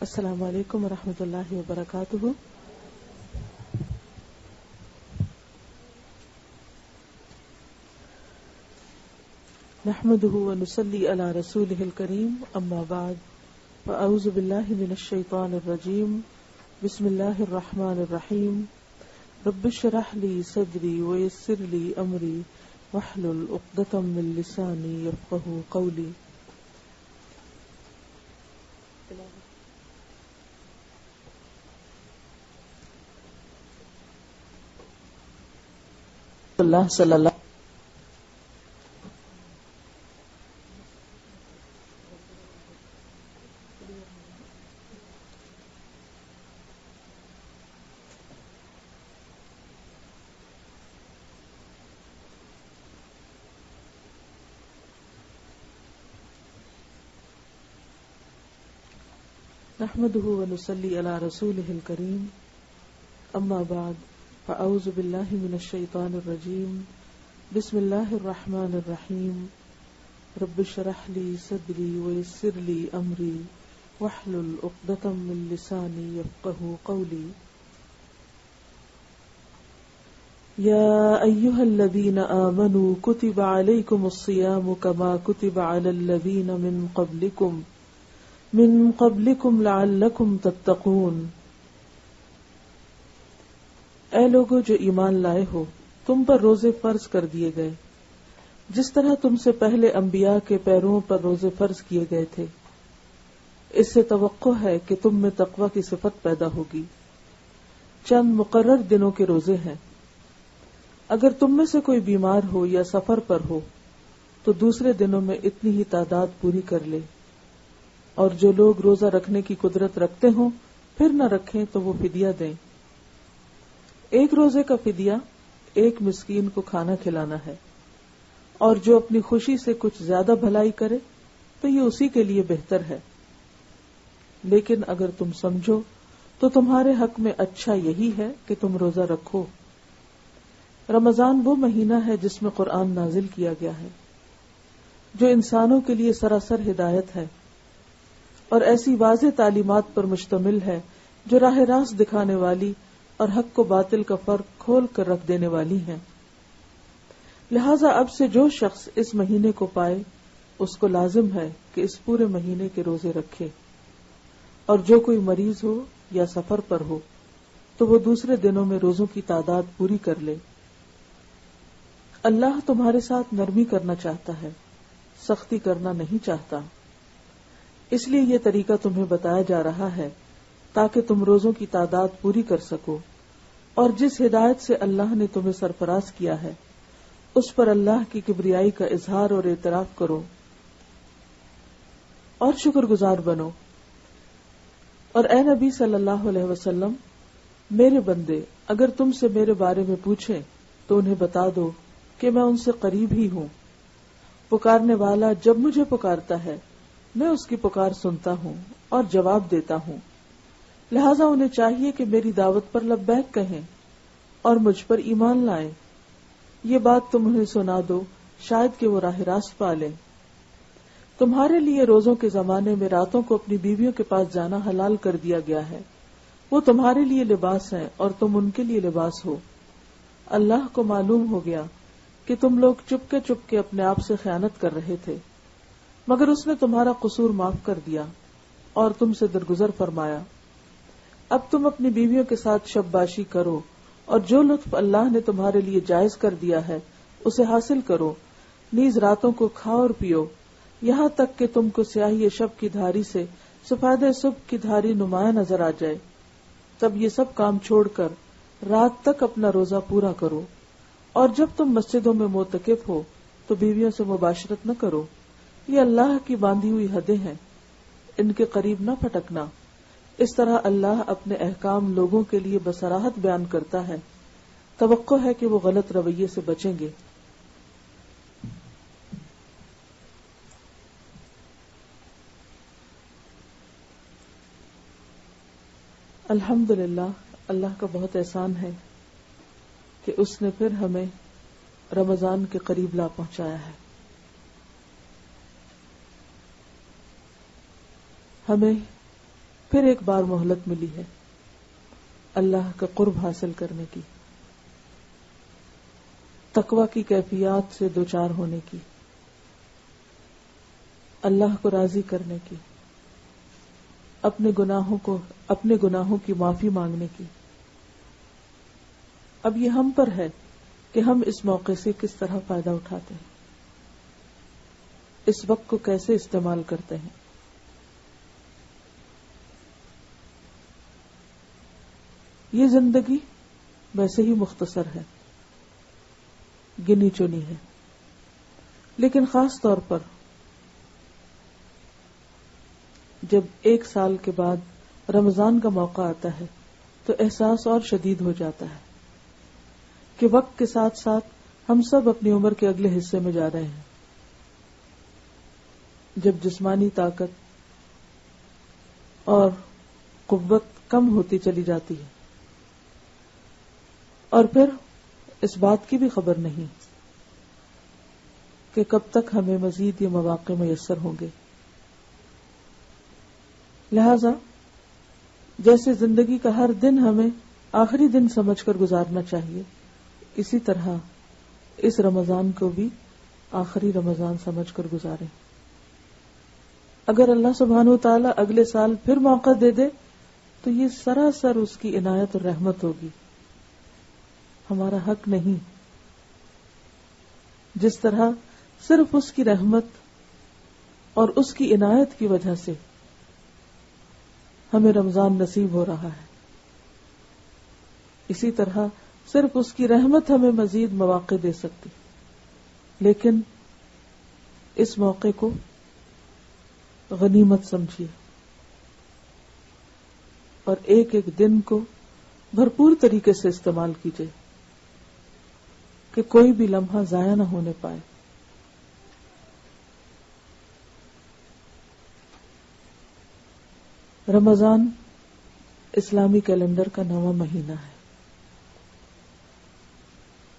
السلام علیکم ورحمۃ اللہ وبرکاتہ۔ نحمده ونصلي على رسوله الكريم، اما بعد فاعوذ باللہ من الشیطان الرجیم، بسم اللہ الرحمن الرحیم۔ رب اشرح لي صدری ويسر لي امری واحلل عقدۃ من لسانی یفقهوا قولی۔ اللہ صلی اللہ نحمده ونصلي على رسوله الكريم، اما بعد فاعوذ باللہ من الشیطان الرجیم، بسم اللہ الرحمن الرحیم۔ رب اشرح لي صدری ويسر لي امری واحلل عقدۃ من لسانی یفقهوا قولی۔ یا ایھا الذین آمنوا کتب علیکم الصیام کما کتب علی الذین من قبلکم لعلکم تتقون۔ اے لوگو جو ایمان لائے ہو، تم پر روزے فرض کر دیے گئے جس طرح تم سے پہلے انبیاء کے پیرووں پر روزے فرض کیے گئے تھے۔ اس سے توقع ہے کہ تم میں تقوی کی صفت پیدا ہوگی۔ چند مقرر دنوں کے روزے ہیں۔ اگر تم میں سے کوئی بیمار ہو یا سفر پر ہو تو دوسرے دنوں میں اتنی ہی تعداد پوری کر لے، اور جو لوگ روزہ رکھنے کی قدرت رکھتے ہوں پھر نہ رکھیں تو وہ فدیہ دیں۔ ایک روزے کا فدیہ ایک مسکین کو کھانا کھلانا ہے، اور جو اپنی خوشی سے کچھ زیادہ بھلائی کرے تو یہ اسی کے لیے بہتر ہے۔ لیکن اگر تم سمجھو تو تمہارے حق میں اچھا یہی ہے کہ تم روزہ رکھو۔ رمضان وہ مہینہ ہے جس میں قرآن نازل کیا گیا ہے، جو انسانوں کے لیے سراسر ہدایت ہے اور ایسی واضح تعلیمات پر مشتمل ہے جو راہ راست دکھانے والی اور حق کو باطل کا فرق کھول کر رکھ دینے والی ہیں۔ لہذا اب سے جو شخص اس مہینے کو پائے اس کو لازم ہے کہ اس پورے مہینے کے روزے رکھے، اور جو کوئی مریض ہو یا سفر پر ہو تو وہ دوسرے دنوں میں روزوں کی تعداد پوری کر لے۔ اللہ تمہارے ساتھ نرمی کرنا چاہتا ہے، سختی کرنا نہیں چاہتا۔ اس لیے یہ طریقہ تمہیں بتایا جا رہا ہے تاکہ تم روزوں کی تعداد پوری کر سکو، اور جس ہدایت سے اللہ نے تمہیں سرفراز کیا ہے اس پر اللہ کی کبریائی کا اظہار اور اعتراف کرو اور شکر گزار بنو۔ اور اے نبی صلی اللہ علیہ وسلم، میرے بندے اگر تم سے میرے بارے میں پوچھیں تو انہیں بتا دو کہ میں ان سے قریب ہی ہوں۔ پکارنے والا جب مجھے پکارتا ہے میں اس کی پکار سنتا ہوں اور جواب دیتا ہوں۔ لہذا انہیں چاہیے کہ میری دعوت پر لبیک کہیں اور مجھ پر ایمان لائیں۔ یہ بات تم انہیں سنا دو، شاید کہ وہ راہ راست پا لیں۔ تمہارے لیے روزوں کے زمانے میں راتوں کو اپنی بیویوں کے پاس جانا حلال کر دیا گیا ہے۔ وہ تمہارے لیے لباس ہیں اور تم ان کے لیے لباس ہو۔ اللہ کو معلوم ہو گیا کہ تم لوگ چپ کے اپنے آپ سے خیانت کر رہے تھے، مگر اس نے تمہارا قصور معاف کر دیا اور تم سے درگزر فرمایا۔ اب تم اپنی بیویوں کے ساتھ شب باشی کرو، اور جو لطف اللہ نے تمہارے لیے جائز کر دیا ہے اسے حاصل کرو۔ نیز راتوں کو کھاؤ اور پیو، یہاں تک کہ تم کو سیاہی شب کی دھاری سے سفید صبح کی دھاری نمایاں نظر آ جائے۔ تب یہ سب کام چھوڑ کر رات تک اپنا روزہ پورا کرو، اور جب تم مسجدوں میں معتکف ہو تو بیویوں سے مباشرت نہ کرو۔ یہ اللہ کی باندھی ہوئی حدیں ہیں، ان کے قریب نہ پھٹکنا۔ اس طرح اللہ اپنے احکام لوگوں کے لیے بصراحت بیان کرتا ہے۔ توقع ہے کہ وہ غلط رویے سے بچیں گے۔ الحمدللہ، اللہ کا بہت احسان ہے کہ اس نے پھر ہمیں رمضان کے قریب لا پہنچایا ہے۔ ہمیں پھر ایک بار مہلت ملی ہے اللہ کا قرب حاصل کرنے کی، تقوی کی کیفیات سے دوچار ہونے کی، اللہ کو راضی کرنے کی، اپنے گناہوں کی معافی مانگنے کی۔ اب یہ ہم پر ہے کہ ہم اس موقع سے کس طرح فائدہ اٹھاتے ہیں، اس وقت کو کیسے استعمال کرتے ہیں۔ یہ زندگی ویسے ہی مختصر ہے، گنی چنی ہے، لیکن خاص طور پر جب ایک سال کے بعد رمضان کا موقع آتا ہے تو احساس اور شدید ہو جاتا ہے کہ وقت کے ساتھ ساتھ ہم سب اپنی عمر کے اگلے حصے میں جا رہے ہیں، جب جسمانی طاقت اور قوت کم ہوتی چلی جاتی ہے، اور پھر اس بات کی بھی خبر نہیں کہ کب تک ہمیں مزید یہ مواقع میسر ہوں گے۔ لہذا جیسے زندگی کا ہر دن ہمیں آخری دن سمجھ کر گزارنا چاہیے، اسی طرح اس رمضان کو بھی آخری رمضان سمجھ کر گزاریں۔ اگر اللہ سبحانہ وتعالی اگلے سال پھر موقع دے دے تو یہ سراسر اس کی عنایت اور رحمت ہوگی، ہمارا حق نہیں۔ جس طرح صرف اس کی رحمت اور اس کی عنایت کی وجہ سے ہمیں رمضان نصیب ہو رہا ہے، اسی طرح صرف اس کی رحمت ہمیں مزید مواقع دے سکتی، لیکن اس موقع کو غنیمت سمجھیے اور ایک ایک دن کو بھرپور طریقے سے استعمال کیجیے کہ کوئی بھی لمحہ ضائع نہ ہونے پائے۔ رمضان اسلامی کیلنڈر کا 9واں مہینہ ہے۔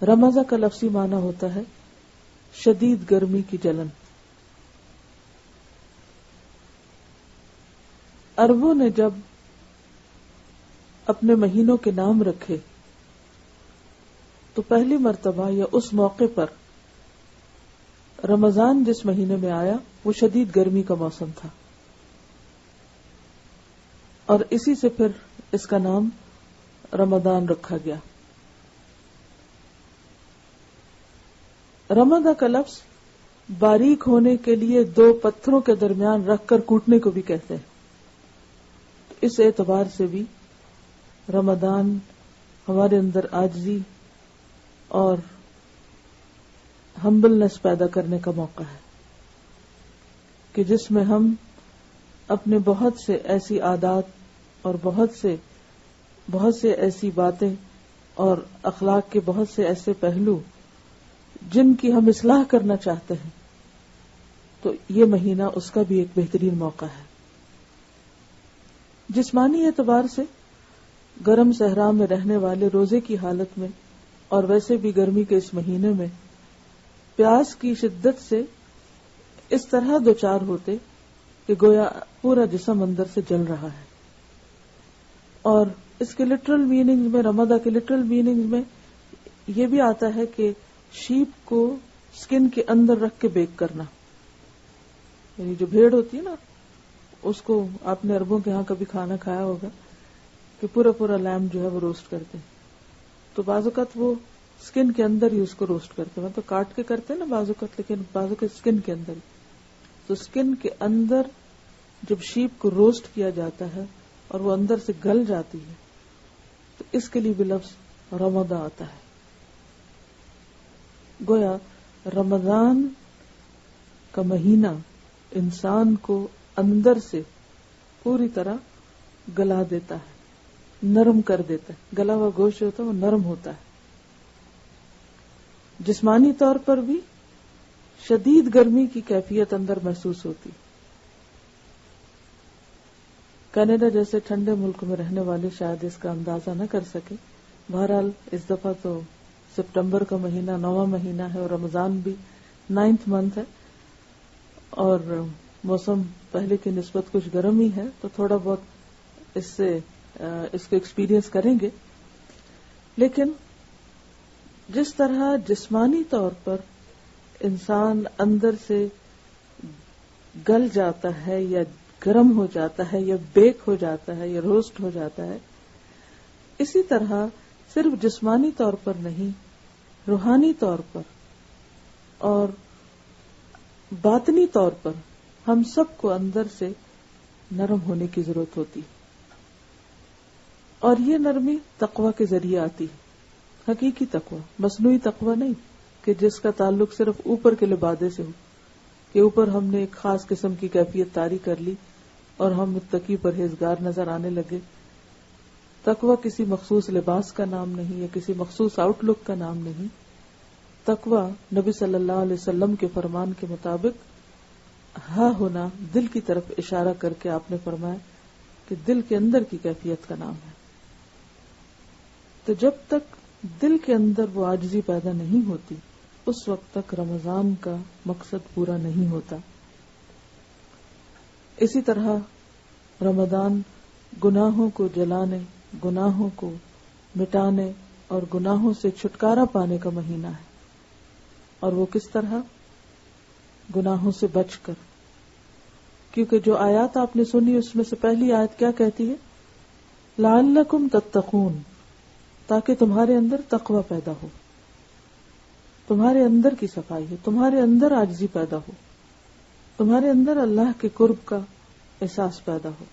رمضان کا لفظی معنی ہوتا ہے شدید گرمی کی جلن۔ عربوں نے جب اپنے مہینوں کے نام رکھے تو پہلی مرتبہ یا اس موقع پر رمضان جس مہینے میں آیا وہ شدید گرمی کا موسم تھا، اور اسی سے پھر اس کا نام رمضان رکھا گیا۔ رمضان کا لفظ باریک ہونے کے لیے دو پتھروں کے درمیان رکھ کر کوٹنے کو بھی کہتے ہیں، تو اس اعتبار سے بھی رمضان ہمارے اندر عاجزی اور ہمبلنس پیدا کرنے کا موقع ہے کہ جس میں ہم اپنے بہت سے ایسی عادات اور بہت سے ایسی باتیں اور اخلاق کے بہت سے ایسے پہلو جن کی ہم اصلاح کرنا چاہتے ہیں، تو یہ مہینہ اس کا بھی ایک بہترین موقع ہے۔ جسمانی اعتبار سے گرم صحرا میں رہنے والے روزے کی حالت میں اور ویسے بھی گرمی کے اس مہینے میں پیاس کی شدت سے اس طرح دوچار ہوتے کہ گویا پورا جسم اندر سے جل رہا ہے، اور اس کے لٹرل میننگ میں، رمضان کے لٹرل میننگ میں یہ بھی آتا ہے کہ شیپ کو سکن کے اندر رکھ کے بیک کرنا، یعنی جو بھیڑ ہوتی ہے نا، اس کو آپ نے عربوں کے ہاں کبھی کھانا کھایا ہوگا کہ پورا لیمب جو ہے وہ روسٹ کرتے ہیں، تو بعض اوقات وہ سکن کے اندر ہی اس کو روسٹ کرتے ہیں، مطلب کاٹ کے کرتے ہیں نا بعض اوقات، لیکن بعض اوقات سکن کے اندر ہی، تو سکن کے اندر جب شیپ کو روسٹ کیا جاتا ہے اور وہ اندر سے گل جاتی ہے تو اس کے لیے بھی لفظ رمضان آتا ہے۔ گویا رمضان کا مہینہ انسان کو اندر سے پوری طرح گلا دیتا ہے، نرم کر دیتا ہے، گلا ہوا گوشت ہوتا ہے وہ نرم ہوتا ہے۔ جسمانی طور پر بھی شدید گرمی کی کیفیت اندر محسوس ہوتی۔ کینیڈا جیسے ٹھنڈے ملک میں رہنے والے شاید اس کا اندازہ نہ کر سکے، بہرحال اس دفعہ تو سپٹمبر کا مہینہ 9واں مہینہ ہے اور رمضان بھی 9th منتھ ہے، اور موسم پہلے کی نسبت کچھ گرم ہی ہے، تو تھوڑا بہت اس کو ایکسپیرینس کریں گے. لیکن جس طرح جسمانی طور پر انسان اندر سے گل جاتا ہے یا گرم ہو جاتا ہے یا بیک ہو جاتا ہے یا روسٹ ہو جاتا ہے، اسی طرح صرف جسمانی طور پر نہیں، روحانی طور پر اور باطنی طور پر ہم سب کو اندر سے نرم ہونے کی ضرورت ہوتی، اور یہ نرمی تقوی کے ذریعے آتی ہے. حقیقی تقوی، مصنوعی تقوی نہیں کہ جس کا تعلق صرف اوپر کے لبادے سے ہو، کہ اوپر ہم نے ایک خاص قسم کی کیفیت طاری کر لی اور ہم متقی پرہیزگار نظر آنے لگے. تقوی کسی مخصوص لباس کا نام نہیں، یا کسی مخصوص آؤٹ لک کا نام نہیں. تقوی نبی صلی اللہ علیہ وسلم کے فرمان کے مطابق ہا ہونا، دل کی طرف اشارہ کر کے آپ نے فرمایا کہ دل کے اندر کی کیفیت کا نام ہے. تو جب تک دل کے اندر وہ عاجزی پیدا نہیں ہوتی، اس وقت تک رمضان کا مقصد پورا نہیں ہوتا. اسی طرح رمضان گناہوں کو جلانے، گناہوں کو مٹانے اور گناہوں سے چھٹکارا پانے کا مہینہ ہے. اور وہ کس طرح؟ گناہوں سے بچ کر. کیونکہ جو آیات آپ نے سنی اس میں سے پہلی آیت کیا کہتی ہے؟ لعلکم تتقون، تاکہ تمہارے اندر تقوی پیدا ہو، تمہارے اندر کی صفائی ہو، تمہارے اندر عاجزی پیدا ہو، تمہارے اندر اللہ کے قرب کا احساس پیدا ہو.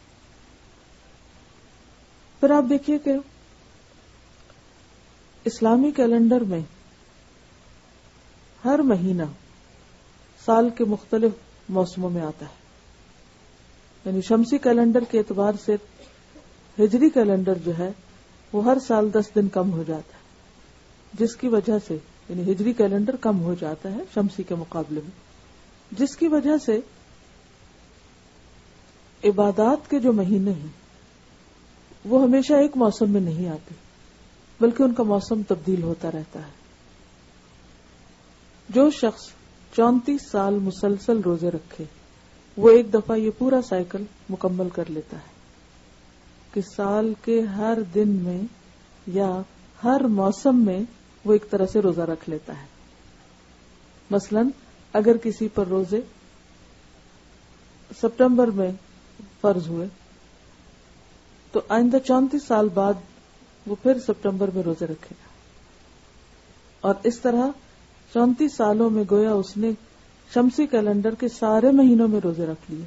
پھر آپ دیکھیے کہ اسلامی کیلنڈر میں ہر مہینہ سال کے مختلف موسموں میں آتا ہے. یعنی شمسی کیلنڈر کے اعتبار سے ہجری کیلنڈر جو ہے وہ ہر سال 10 دن کم ہو جاتا ہے، جس کی وجہ سے یعنی ہجری کیلنڈر کم ہو جاتا ہے شمسی کے مقابلے میں، جس کی وجہ سے عبادات کے جو مہینے ہیں وہ ہمیشہ ایک موسم میں نہیں آتے، بلکہ ان کا موسم تبدیل ہوتا رہتا ہے. جو شخص 34 سال مسلسل روزے رکھے وہ ایک دفعہ یہ پورا سائیکل مکمل کر لیتا ہے کہ سال کے ہر دن میں یا ہر موسم میں وہ ایک طرح سے روزہ رکھ لیتا ہے. مثلا اگر کسی پر روزے سپٹمبر میں فرض ہوئے تو آئندہ 34 سال بعد وہ پھر سپٹمبر میں روزے رکھے گا، اور اس طرح 34 سالوں میں گویا اس نے شمسی کیلنڈر کے سارے مہینوں میں روزے رکھ لیے.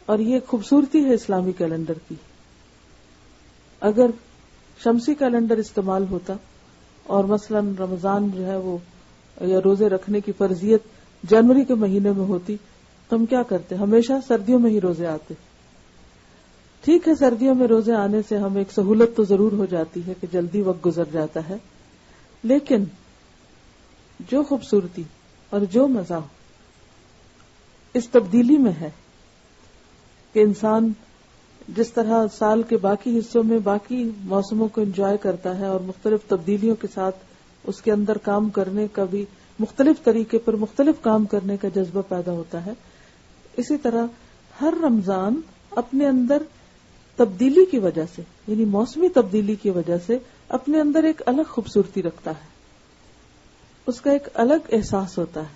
اور یہ خوبصورتی ہے اسلامی کیلنڈر کی. اگر شمسی کیلنڈر استعمال ہوتا اور مثلا رمضان جو ہے وہ یا روزے رکھنے کی فرضیت جنوری کے مہینے میں ہوتی تو ہم کیا کرتے؟ ہمیشہ سردیوں میں ہی روزے آتے. ٹھیک ہے، سردیوں میں روزے آنے سے ہمیں ایک سہولت تو ضرور ہو جاتی ہے کہ جلدی وقت گزر جاتا ہے، لیکن جو خوبصورتی اور جو مزہ اس تبدیلی میں ہے کہ انسان جس طرح سال کے باقی حصوں میں باقی موسموں کو انجوائے کرتا ہے اور مختلف تبدیلیوں کے ساتھ اس کے اندر کام کرنے کا بھی مختلف طریقے پر مختلف کام کرنے کا جذبہ پیدا ہوتا ہے، اسی طرح ہر رمضان اپنے اندر تبدیلی کی وجہ سے یعنی موسمی تبدیلی کی وجہ سے اپنے اندر ایک الگ خوبصورتی رکھتا ہے، اس کا ایک الگ احساس ہوتا ہے،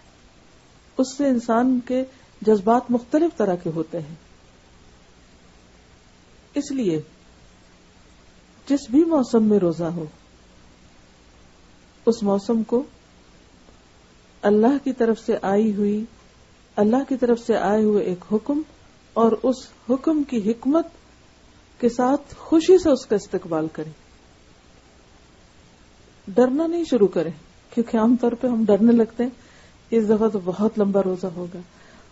اس سے انسان کے جذبات مختلف طرح کے ہوتے ہیں. اس لیے جس بھی موسم میں روزہ ہو اس موسم کو اللہ کی طرف سے آئے ہوئے ایک حکم اور اس حکم کی حکمت کے ساتھ خوشی سے اس کا استقبال کریں. ڈرنا نہیں شروع کریں، کیونکہ عام طور پہ ہم ڈرنے لگتے ہیں اس دفعہ تو بہت لمبا روزہ ہوگا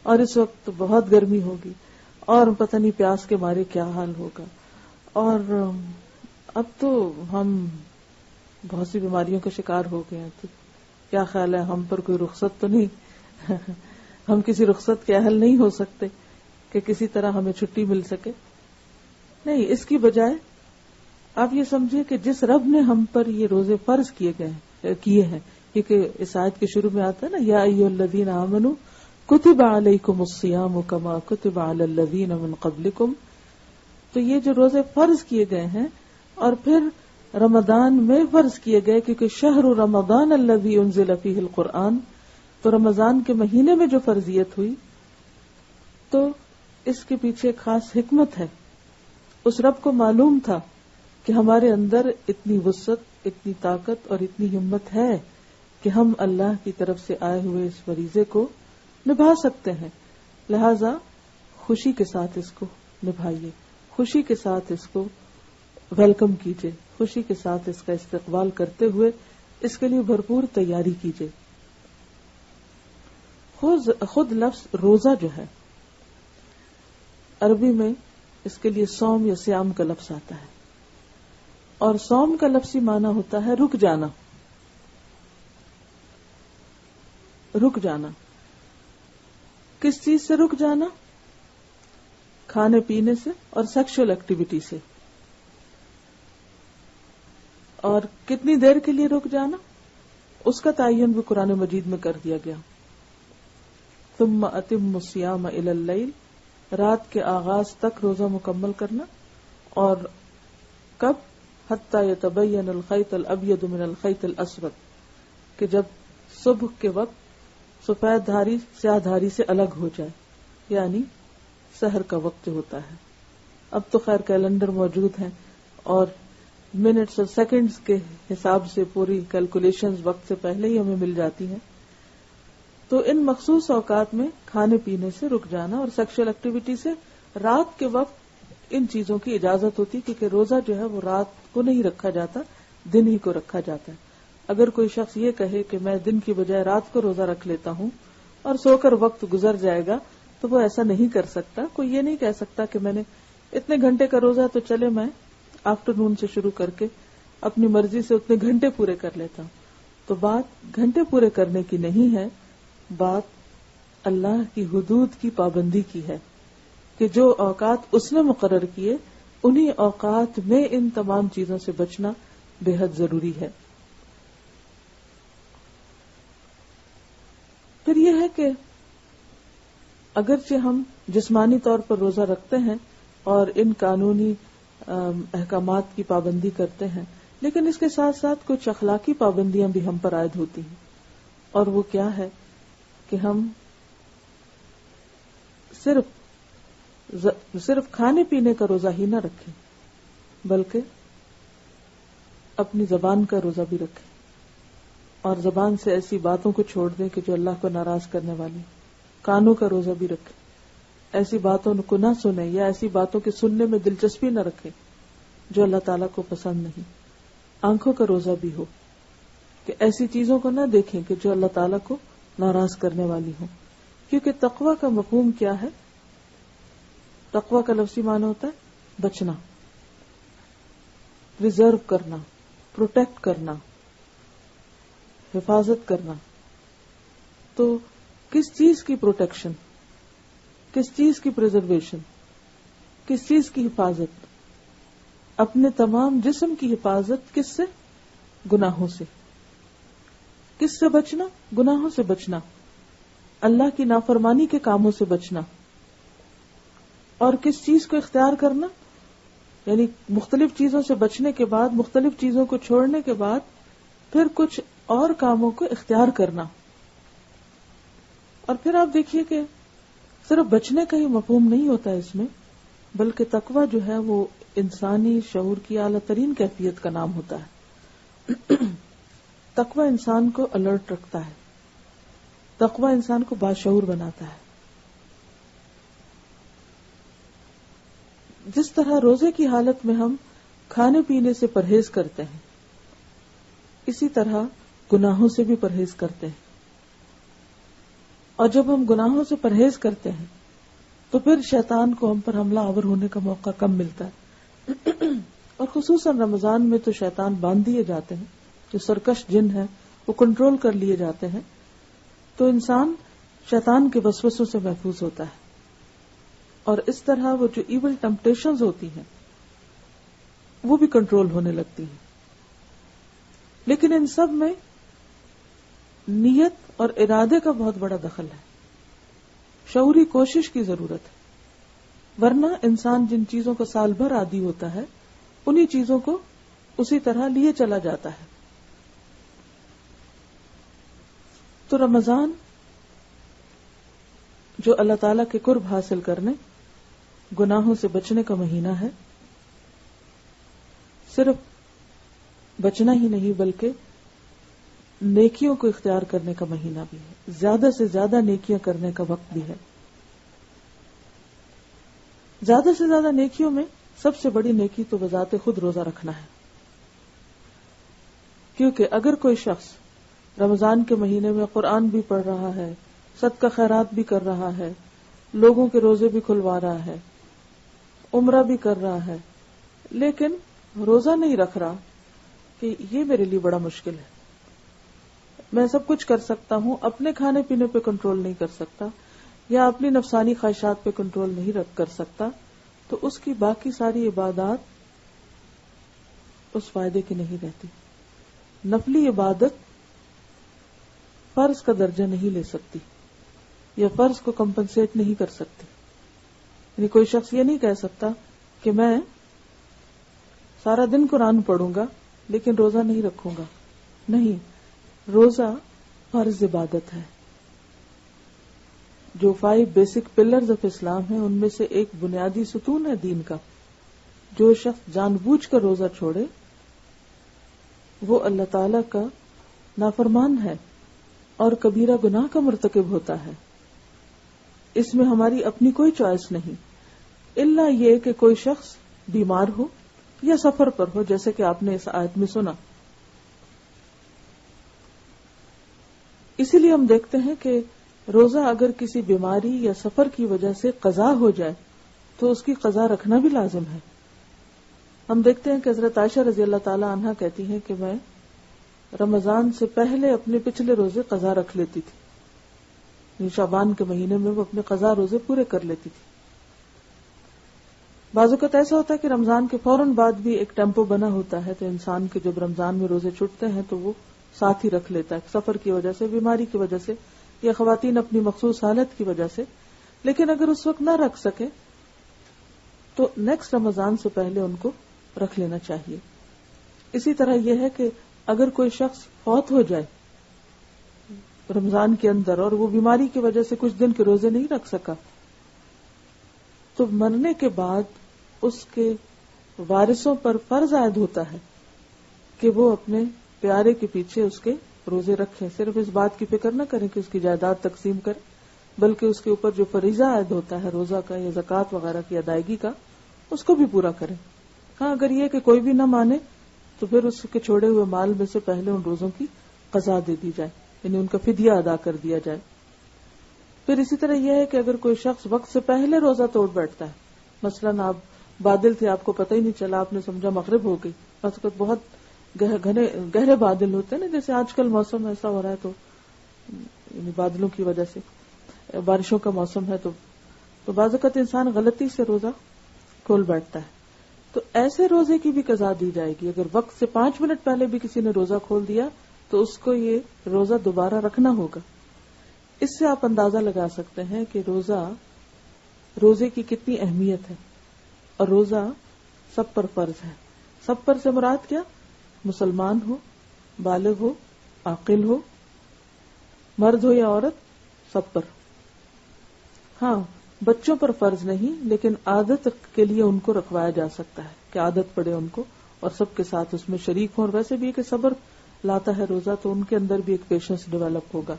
اور اس وقت تو بہت گرمی ہوگی اور پتہ نہیں پیاس کے مارے کیا حال ہوگا، اور اب تو ہم بہت سی بیماریوں کا شکار ہو گئے ہیں، تو کیا خیال ہے ہم پر کوئی رخصت تو نہیں ہم کسی رخصت کے اہل نہیں ہو سکتے کہ کسی طرح ہمیں چھٹی مل سکے. نہیں، اس کی بجائے آپ یہ سمجھیں کہ جس رب نے ہم پر یہ روزے فرض کیے ہیں، کیونکہ اس آیت کے شروع میں آتا ہے نا، یا ایھا الذین آمنوا کتب علیکم الصیام کما کتب علی الذین من قبلکم تو یہ جو روزے فرض کیے گئے ہیں اور پھر رمضان میں فرض کیے گئے، کیونکہ شہر رمضان الذی انزل فیہ القرآن، تو رمضان کے مہینے میں جو فرضیت ہوئی تو اس کے پیچھے خاص حکمت ہے. اس رب کو معلوم تھا کہ ہمارے اندر اتنی وسعت، اتنی طاقت اور اتنی ہمت ہے کہ ہم اللہ کی طرف سے آئے ہوئے اس فریضے کو نبھا سکتے ہیں. لہذا خوشی کے ساتھ اس کو نبھائیے، خوشی کے ساتھ اس کو ویلکم کیجیے، خوشی کے ساتھ اس کا استقبال کرتے ہوئے اس کے لیے بھرپور تیاری کیجیے. خود لفظ روزہ جو ہے عربی میں اس کے لیے صوم یا صیام کا لفظ آتا ہے، اور صوم کا لفظی معنی ہوتا ہے رک جانا. رک جانا کس چیز سے رک جانا؟ کھانے پینے سے اور سیکشل ایکٹیویٹی سے. اور کتنی دیر کے لیے رک جانا اس کا تعین بھی قرآن مجید میں کر دیا گیا. ثم اتم الصیام الی اللیل، رات کے آغاز تک روزہ مکمل کرنا. اور کب؟ حتی یتبین الخیط الابیض من الخیط الاسود، کہ جب صبح کے وقت سفید دھاری سیاہ دھاری سے الگ ہو جائے، یعنی سحر کا وقت جو ہوتا ہے. اب تو خیر کیلنڈر موجود ہیں اور منٹس اور سیکنڈز کے حساب سے پوری کیلکولیشنز وقت سے پہلے ہی ہمیں مل جاتی ہیں. تو ان مخصوص اوقات میں کھانے پینے سے رک جانا اور سیکشل ایکٹیویٹی سے رات کے وقت ان چیزوں کی اجازت ہوتی، کیونکہ روزہ جو ہے وہ رات کو نہیں رکھا جاتا، دن ہی کو رکھا جاتا ہے. اگر کوئی شخص یہ کہے کہ میں دن کی بجائے رات کو روزہ رکھ لیتا ہوں اور سو کر وقت گزر جائے گا، تو وہ ایسا نہیں کر سکتا. کوئی یہ نہیں کہہ سکتا کہ میں نے اتنے گھنٹے کا روزہ تو چلے میں آفٹر نون سے شروع کر کے اپنی مرضی سے اتنے گھنٹے پورے کر لیتا ہوں. تو بات گھنٹے پورے کرنے کی نہیں ہے، بات اللہ کی حدود کی پابندی کی ہے کہ جو اوقات اس نے مقرر کیے انہی اوقات میں ان تمام چیزوں سے بچنا بے حد ضروری ہے. پھر یہ ہے کہ اگرچہ ہم جسمانی طور پر روزہ رکھتے ہیں اور ان قانونی احکامات کی پابندی کرتے ہیں، لیکن اس کے ساتھ ساتھ کچھ اخلاقی پابندیاں بھی ہم پر عائد ہوتی ہیں. اور وہ کیا ہے کہ ہم صرف کھانے پینے کا روزہ ہی نہ رکھیں، بلکہ اپنی زبان کا روزہ بھی رکھیں، اور زبان سے ایسی باتوں کو چھوڑ دیں کہ جو اللہ کو ناراض کرنے والی. کانوں کا روزہ بھی رکھیں، ایسی باتوں کو نہ سنیں یا ایسی باتوں کے سننے میں دلچسپی نہ رکھیں جو اللہ تعالیٰ کو پسند نہیں. آنکھوں کا روزہ بھی ہو کہ ایسی چیزوں کو نہ دیکھیں کہ جو اللہ تعالیٰ کو ناراض کرنے والی ہوں. کیونکہ تقوی کا مفہوم کیا ہے؟ تقوی کا لفظی معنی ہوتا ہے بچنا، پریزرو کرنا، پروٹیکٹ کرنا، حفاظت کرنا. تو کس چیز کی پروٹیکشن، کس چیز کی پریزرویشن، کس چیز کی حفاظت؟ اپنے تمام جسم کی حفاظت. کس سے؟ گناہوں سے. کس سے بچنا؟ گناہوں سے بچنا، اللہ کی نافرمانی کے کاموں سے بچنا. اور کس چیز کو اختیار کرنا؟ یعنی مختلف چیزوں سے بچنے کے بعد، مختلف چیزوں کو چھوڑنے کے بعد پھر کچھ اور کاموں کو اختیار کرنا. اور پھر آپ دیکھیے کہ صرف بچنے کا ہی مفہوم نہیں ہوتا ہے اس میں، بلکہ تقوی جو ہے وہ انسانی شعور کی اعلیٰ ترین کیفیت کا نام ہوتا ہے. تقوی انسان کو الرٹ رکھتا ہے، تقوی انسان کو باشعور بناتا ہے. جس طرح روزے کی حالت میں ہم کھانے پینے سے پرہیز کرتے ہیں، اسی طرح گناہوں سے بھی پرہیز کرتے ہیں. اور جب ہم گناہوں سے پرہیز کرتے ہیں تو پھر شیطان کو ہم پر حملہ آور ہونے کا موقع کم ملتا ہے. اور خصوصاً رمضان میں تو شیطان باندھ دیے جاتے ہیں، جو سرکش جن ہیں وہ کنٹرول کر لیے جاتے ہیں، تو انسان شیطان کے وسوسوں سے محفوظ ہوتا ہے. اور اس طرح وہ جو ایول ٹمپٹیشنز ہوتی ہیں وہ بھی کنٹرول ہونے لگتی ہیں. لیکن ان سب میں نیت اور ارادے کا بہت بڑا دخل ہے، شعوری کوشش کی ضرورت ہے. ورنہ انسان جن چیزوں کو سال بھر عادی ہوتا ہے انہی چیزوں کو اسی طرح لیے چلا جاتا ہے. تو رمضان جو اللہ تعالیٰ کے قرب حاصل کرنے، گناہوں سے بچنے کا مہینہ ہے. صرف بچنا ہی نہیں بلکہ نیکیوں کو اختیار کرنے کا مہینہ بھی ہے، زیادہ سے زیادہ نیکیاں کرنے کا وقت بھی ہے. زیادہ سے زیادہ نیکیوں میں سب سے بڑی نیکی تو بذات خود روزہ رکھنا ہے. کیونکہ اگر کوئی شخص رمضان کے مہینے میں قرآن بھی پڑھ رہا ہے، صدقہ خیرات بھی کر رہا ہے، لوگوں کے روزے بھی کھلوا رہا ہے، عمرہ بھی کر رہا ہے، لیکن روزہ نہیں رکھ رہا کہ یہ میرے لیے بڑا مشکل ہے، میں سب کچھ کر سکتا ہوں، اپنے کھانے پینے پہ کنٹرول نہیں کر سکتا یا اپنی نفسانی خواہشات پہ کنٹرول نہیں کر سکتا، تو اس کی باقی ساری عبادات اس فائدے کی نہیں رہتی. نفلی عبادت فرض کا درجہ نہیں لے سکتی یا فرض کو کمپنسیٹ نہیں کر سکتی. یعنی کوئی شخص یہ نہیں کہہ سکتا کہ میں سارا دن قرآن پڑھوں گا لیکن روزہ نہیں رکھوں گا. نہیں، روزہ فرض عبادت ہے. جو 5 بیسک پلرز آف اسلام ہیں ان میں سے ایک بنیادی ستون ہے دین کا. جو شخص جان بوجھ کر روزہ چھوڑے وہ اللہ تعالی کا نافرمان ہے اور کبیرہ گناہ کا مرتکب ہوتا ہے. اس میں ہماری اپنی کوئی چوائس نہیں، الا یہ کہ کوئی شخص بیمار ہو یا سفر پر ہو، جیسے کہ آپ نے اس آیت میں سنا. اسی لیے ہم دیکھتے ہیں کہ روزہ اگر کسی بیماری یا سفر کی وجہ سے قضا ہو جائے تو اس کی قضا رکھنا بھی لازم ہے. ہم دیکھتے ہیں کہ حضرت عائشہ رضی اللہ تعالی عنہا کہتی ہیں کہ میں رمضان سے پہلے اپنے پچھلے روزے قضا رکھ لیتی تھی. شعبان کے مہینے میں وہ اپنے قضا روزے پورے کر لیتی تھی. بعض اوقات ایسا ہوتا ہے کہ رمضان کے فوراً بعد بھی ایک ٹیمپو بنا ہوتا ہے، تو انسان کے جب رمضان میں روزے چھوٹتے ہیں تو وہ ساتھ ہی رکھ لیتا ہے، سفر کی وجہ سے، بیماری کی وجہ سے یا خواتین اپنی مخصوص حالت کی وجہ سے. لیکن اگر اس وقت نہ رکھ سکے تو نیکسٹ رمضان سے پہلے ان کو رکھ لینا چاہیے. اسی طرح یہ ہے کہ اگر کوئی شخص فوت ہو جائے رمضان کے اندر اور وہ بیماری کی وجہ سے کچھ دن کے روزے نہیں رکھ سکا، تو مرنے کے بعد اس کے وارثوں پر فرض عائد ہوتا ہے کہ وہ اپنے پیارے کے پیچھے اس کے روزے رکھیں. صرف اس بات کی فکر نہ کریں کہ اس کی جائیداد تقسیم کریں، بلکہ اس کے اوپر جو فریضہ عائد ہوتا ہے روزہ کا یا زکوٰۃ وغیرہ کی ادائیگی کا، اس کو بھی پورا کریں. ہاں، اگر یہ کہ کوئی بھی نہ مانے تو پھر اس کے چھوڑے ہوئے مال میں سے پہلے ان روزوں کی قضا دے دی جائے، یعنی ان کا فدیہ ادا کر دیا جائے. پھر اسی طرح یہ ہے کہ اگر کوئی شخص وقت سے پہلے روزہ توڑ بیٹھتا ہے، مثلاً آپ بادل تھے، آپ کو پتہ ہی نہیں چلا، آپ نے سمجھا مغرب ہو گئی، بہت گہرے بادل ہوتے ہیں نا، جیسے آج کل موسم ایسا ہو رہا ہے تو یعنی بادلوں کی وجہ سے بارشوں کا موسم ہے، تو بعض اوقات انسان غلطی سے روزہ کھول بیٹھتا ہے، تو ایسے روزے کی بھی قضا دی جائے گی. اگر وقت سے 5 منٹ پہلے بھی کسی نے روزہ کھول دیا تو اس کو یہ روزہ دوبارہ رکھنا ہوگا. اس سے آپ اندازہ لگا سکتے ہیں کہ روزے کی کتنی اہمیت ہے. اور روزہ سب پر فرض ہے. سب پر سے مراد کیا؟ مسلمان ہو، بالغ ہو، عاقل ہو، مرد ہو یا عورت، سب پر. ہاں، بچوں پر فرض نہیں، لیکن عادت کے لیے ان کو رکھوایا جا سکتا ہے کہ عادت پڑے ان کو اور سب کے ساتھ اس میں شریک ہوں. اور ویسے بھی کہ صبر لاتا ہے روزہ، تو ان کے اندر بھی ایک پیشنس ڈیولپ ہوگا.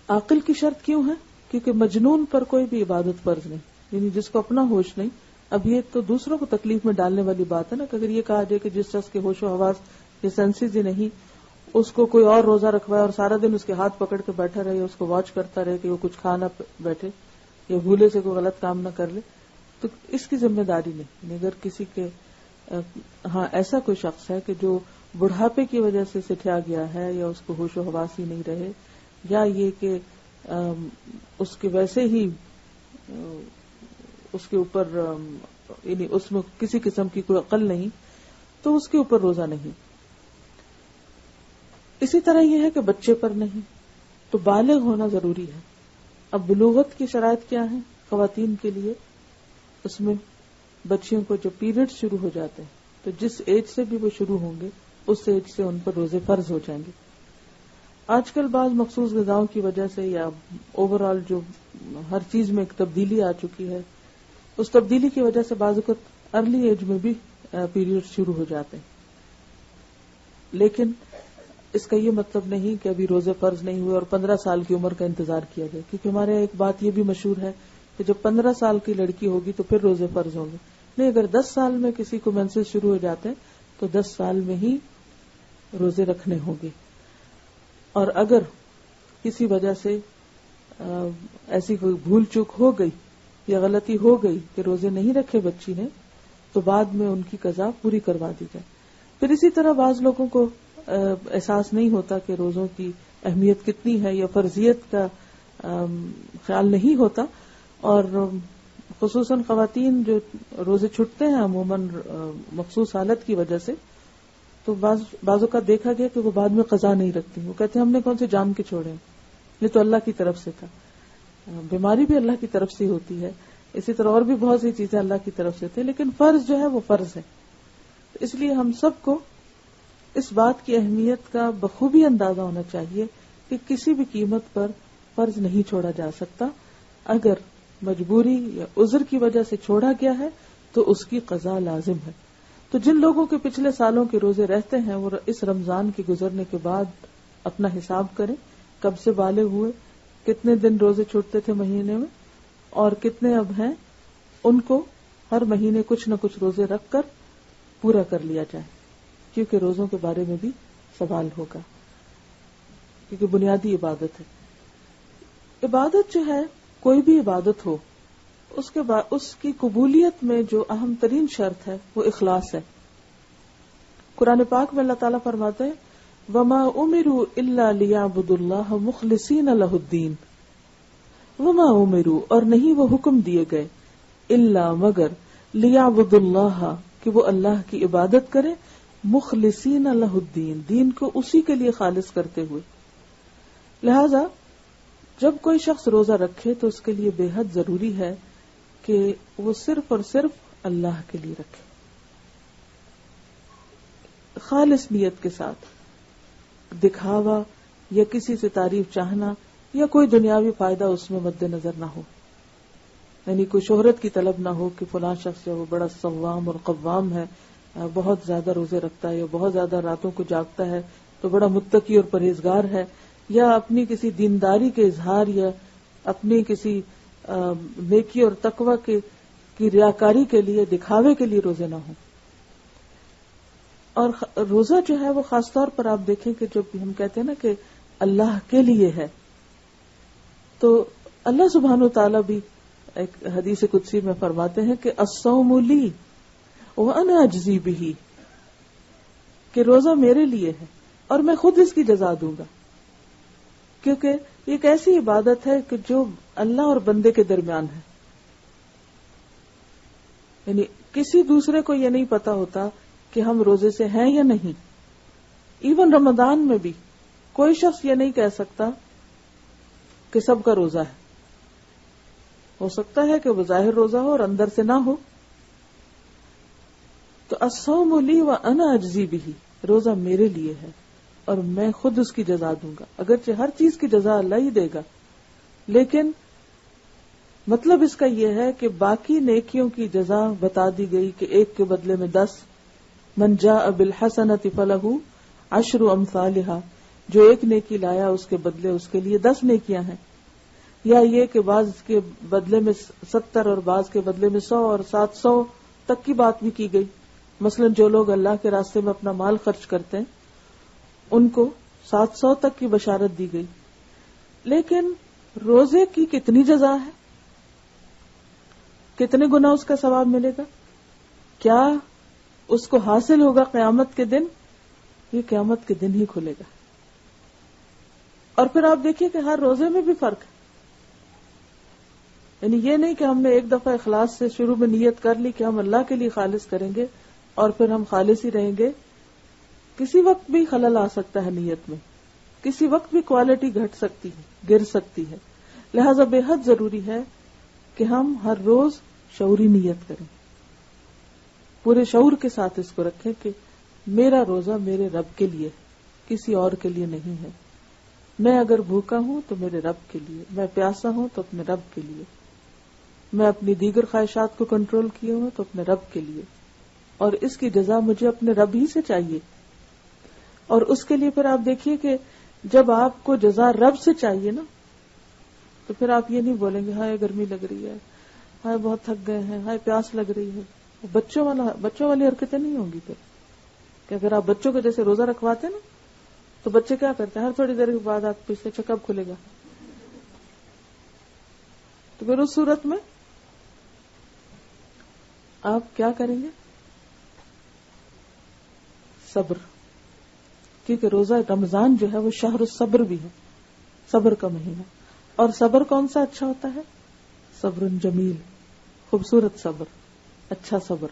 عاقل کی شرط کیوں ہے؟ کیونکہ مجنون پر کوئی بھی عبادت فرض نہیں، یعنی جس کو اپنا ہوش نہیں. اب یہ تو دوسروں کو تکلیف میں ڈالنے والی بات ہے نا، کہ اگر یہ کہا جائے کہ جس شخص کے ہوش و حواس یا سینسز ہی نہیں، اس کو کوئی اور روزہ رکھوائے اور سارا دن اس کے ہاتھ پکڑ کے بیٹھا رہے، اس کو واچ کرتا رہے کہ وہ کچھ کھا نہ بیٹھے یا بھولے سے کوئی غلط کام نہ کر لے، تو اس کی ذمہ داری نہیں. اگر کسی کے ایسا کوئی شخص ہے کہ جو بڑھاپے کی وجہ سے سٹھیا گیا ہے یا اس کو ہوش و حواس ہی نہیں رہے، یا یہ کہ اس کے ویسے ہی اس کے اوپر یعنی اس میں کسی قسم کی کوئی عقل نہیں، تو اس کے اوپر روزہ نہیں. اسی طرح یہ ہے کہ بچے پر نہیں، تو بالغ ہونا ضروری ہے. اب بلوغت کی شرائط کیا ہیں خواتین کے لیے؟ اس میں بچیوں کو جب پیریڈ شروع ہو جاتے ہیں تو جس ایج سے بھی وہ شروع ہوں گے اس ایج سے ان پر روزے فرض ہو جائیں گے. آج کل بعض مخصوص غذاؤں کی وجہ سے یا اوور آل جو ہر چیز میں ایک تبدیلی آ چکی ہے، اس تبدیلی کی وجہ سے بعض اوقات ارلی ایج میں بھی پیریڈ شروع ہو جاتے ہیں. لیکن اس کا یہ مطلب نہیں کہ ابھی روزے فرض نہیں ہوئے اور 15 سال کی عمر کا انتظار کیا جائے، کیونکہ ہمارے یہاں ایک بات یہ بھی مشہور ہے کہ جب 15 سال کی لڑکی ہوگی تو پھر روزے فرض ہوں گے. نہیں، اگر 10 سال میں کسی کو مینسز شروع ہو جاتے ہیں تو 10 سال میں ہی روزے رکھنے ہوں گے. اور اگر کسی وجہ سے ایسی کوئی بھول چوک ہو گئی یا غلطی ہو گئی کہ روزے نہیں رکھے بچی نے تو بعد میں ان کی قضا پوری کروا دی جائے. پھر اسی طرح بعض لوگوں کو احساس نہیں ہوتا کہ روزوں کی اہمیت کتنی ہے یا فرضیت کا خیال نہیں ہوتا، اور خصوصاً خواتین جو روزے چھٹتے ہیں عموماً مخصوص حالت کی وجہ سے، تو بعضوں کا دیکھا گیا کہ وہ بعد میں قضا نہیں رکھتی. وہ کہتے ہیں ہم نے کون سے جان کے چھوڑے ہیں، یہ تو اللہ کی طرف سے تھا. بیماری بھی اللہ کی طرف سے ہوتی ہے، اسی طرح اور بھی بہت سی چیزیں اللہ کی طرف سے تھے، لیکن فرض جو ہے وہ فرض ہے. اس لیے ہم سب کو اس بات کی اہمیت کا بخوبی اندازہ ہونا چاہیے کہ کسی بھی قیمت پر فرض نہیں چھوڑا جا سکتا. اگر مجبوری یا عذر کی وجہ سے چھوڑا گیا ہے تو اس کی قضا لازم ہے. تو جن لوگوں کے پچھلے سالوں کے روزے رہتے ہیں وہ اس رمضان کے گزرنے کے بعد اپنا حساب کریں، کب سے بالغ ہوئے، کتنے دن روزے چھوٹتے تھے مہینے میں اور کتنے اب ہیں، ان کو ہر مہینے کچھ نہ کچھ روزے رکھ کر پورا کر لیا جائے، کیونکہ روزوں کے بارے میں بھی سوال ہوگا، کیونکہ بنیادی عبادت ہے. عبادت جو ہے، کوئی بھی عبادت ہو، اس کی قبولیت میں جو اہم ترین شرط ہے وہ اخلاص ہے. قرآن پاک میں اللہ تعالیٰ فرماتے ہیں وَمَا أُمِرُوا إِلَّا لِيَعْبُدُوا اللَّهَ مُخْلِصِينَ لَهُ الدِّينَ وَمَا أُمِرُوا، اور نہیں وہ حکم دیے گئے، إِلَّا مگر لِيَعْبُدُوا اللَّهَ کہ وہ اللہ کی عبادت کرے، مخلصین لہ الدین، دین کو اسی کے لیے خالص کرتے ہوئے. لہذا جب کوئی شخص روزہ رکھے تو اس کے لیے بے حد ضروری ہے کہ وہ صرف اور صرف اللہ کے لیے رکھے، خالص نیت کے ساتھ. دکھاوا یا کسی سے تعریف چاہنا یا کوئی دنیاوی فائدہ اس میں مد نظر نہ ہو، یعنی کوئی شہرت کی طلب نہ ہو کہ فلاں شخص جو وہ بڑا صوام اور قوام ہے، بہت زیادہ روزے رکھتا ہے یا بہت زیادہ راتوں کو جاگتا ہے تو بڑا متقی اور پرہیزگار ہے، یا اپنی کسی دینداری کے اظہار یا اپنی کسی نیکی اور تقوی کی ریاکاری کے لیے، دکھاوے کے لیے روزے نہ ہوں. اور روزہ جو ہے وہ خاص طور پر آپ دیکھیں کہ جب ہم کہتے ہیں نا کہ اللہ کے لیے ہے، تو اللہ سبحانہ و تعالیٰ بھی ایک حدیث قدسی میں فرماتے ہیں کہ الصوم لی وانا اجزی بہ، کہ روزہ میرے لیے ہے اور میں خود اس کی جزا دوں گا. کیونکہ یہ ایک ایسی عبادت ہے کہ جو اللہ اور بندے کے درمیان ہے، یعنی کسی دوسرے کو یہ نہیں پتا ہوتا کہ ہم روزے سے ہیں یا نہیں. ایون رمضان میں بھی کوئی شخص یہ نہیں کہہ سکتا کہ سب کا روزہ ہے. ہو سکتا ہے کہ وہ ظاہر روزہ ہو اور اندر سے نہ ہو. تو الصوم لی وانا اجزی بہ، روزہ میرے لیے ہے اور میں خود اس کی جزا دوں گا. اگرچہ ہر چیز کی جزا اللہ ہی دے گا، لیکن مطلب اس کا یہ ہے کہ باقی نیکیوں کی جزا بتا دی گئی کہ ایک کے بدلے میں 10، من جاء بالحسنۃ فلہ عشر امثالھا، جو ایک نیکی لایا اس کے بدلے اس کے لیے 10 نیکیاں ہیں. یا یہ کہ بعض کے بدلے میں 70 اور بعض کے بدلے میں 100 اور 700 تک کی بات بھی کی گئی. مثلا جو لوگ اللہ کے راستے میں اپنا مال خرچ کرتے ہیں ان کو 700 تک کی بشارت دی گئی. لیکن روزے کی کتنی جزا ہے، کتنے گنا اس کا ثواب ملے گا، کیا اس کو حاصل ہوگا قیامت کے دن؟ یہ قیامت کے دن ہی کھلے گا. اور پھر آپ دیکھیے کہ ہر روزے میں بھی فرق ہے. یعنی یہ نہیں کہ ہم نے ایک دفعہ اخلاص سے شروع میں نیت کر لی کہ ہم اللہ کے لیے خالص کریں گے اور پھر ہم خالص ہی رہیں گے. کسی وقت بھی خلل آ سکتا ہے نیت میں، کسی وقت بھی کوالٹی گھٹ سکتی ہے، گر سکتی ہے. لہذا بے حد ضروری ہے کہ ہم ہر روز شعوری نیت کریں، پورے شعور کے ساتھ اس کو رکھیں کہ میرا روزہ میرے رب کے لیے، کسی اور کے لیے نہیں ہے. میں اگر بھوکا ہوں تو میرے رب کے لیے، میں پیاسا ہوں تو اپنے رب کے لیے، میں اپنی دیگر خواہشات کو کنٹرول کیے ہوں تو اپنے رب کے لیے، اور اس کی جزا مجھے اپنے رب ہی سے چاہیے. اور اس کے لیے پھر آپ دیکھیے کہ جب آپ کو جزا رب سے چاہیے نا، تو پھر آپ یہ نہیں بولیں گے ہائے گرمی لگ رہی ہے، ہائے بہت تھک گئے ہیں، ہائے پیاس لگ رہی ہے. بچوں والی حرکتیں نہیں ہوں گی پھر. کہ اگر آپ بچوں کو جیسے روزہ رکھواتے نا، تو بچے کیا کرتے ہیں، ہر تھوڑی دیر کے بعد آپ پوچھتے اچھا کب کھلے گا. تو پھر اس صورت میں آپ کیا کریں گے؟ صبر. کیونکہ روزہ رمضان جو ہے وہ شہر الصبر بھی ہے، صبر کا مہینہ. اور صبر کون سا اچھا ہوتا ہے؟ صبر جمیل، خوبصورت صبر، اچھا صبر،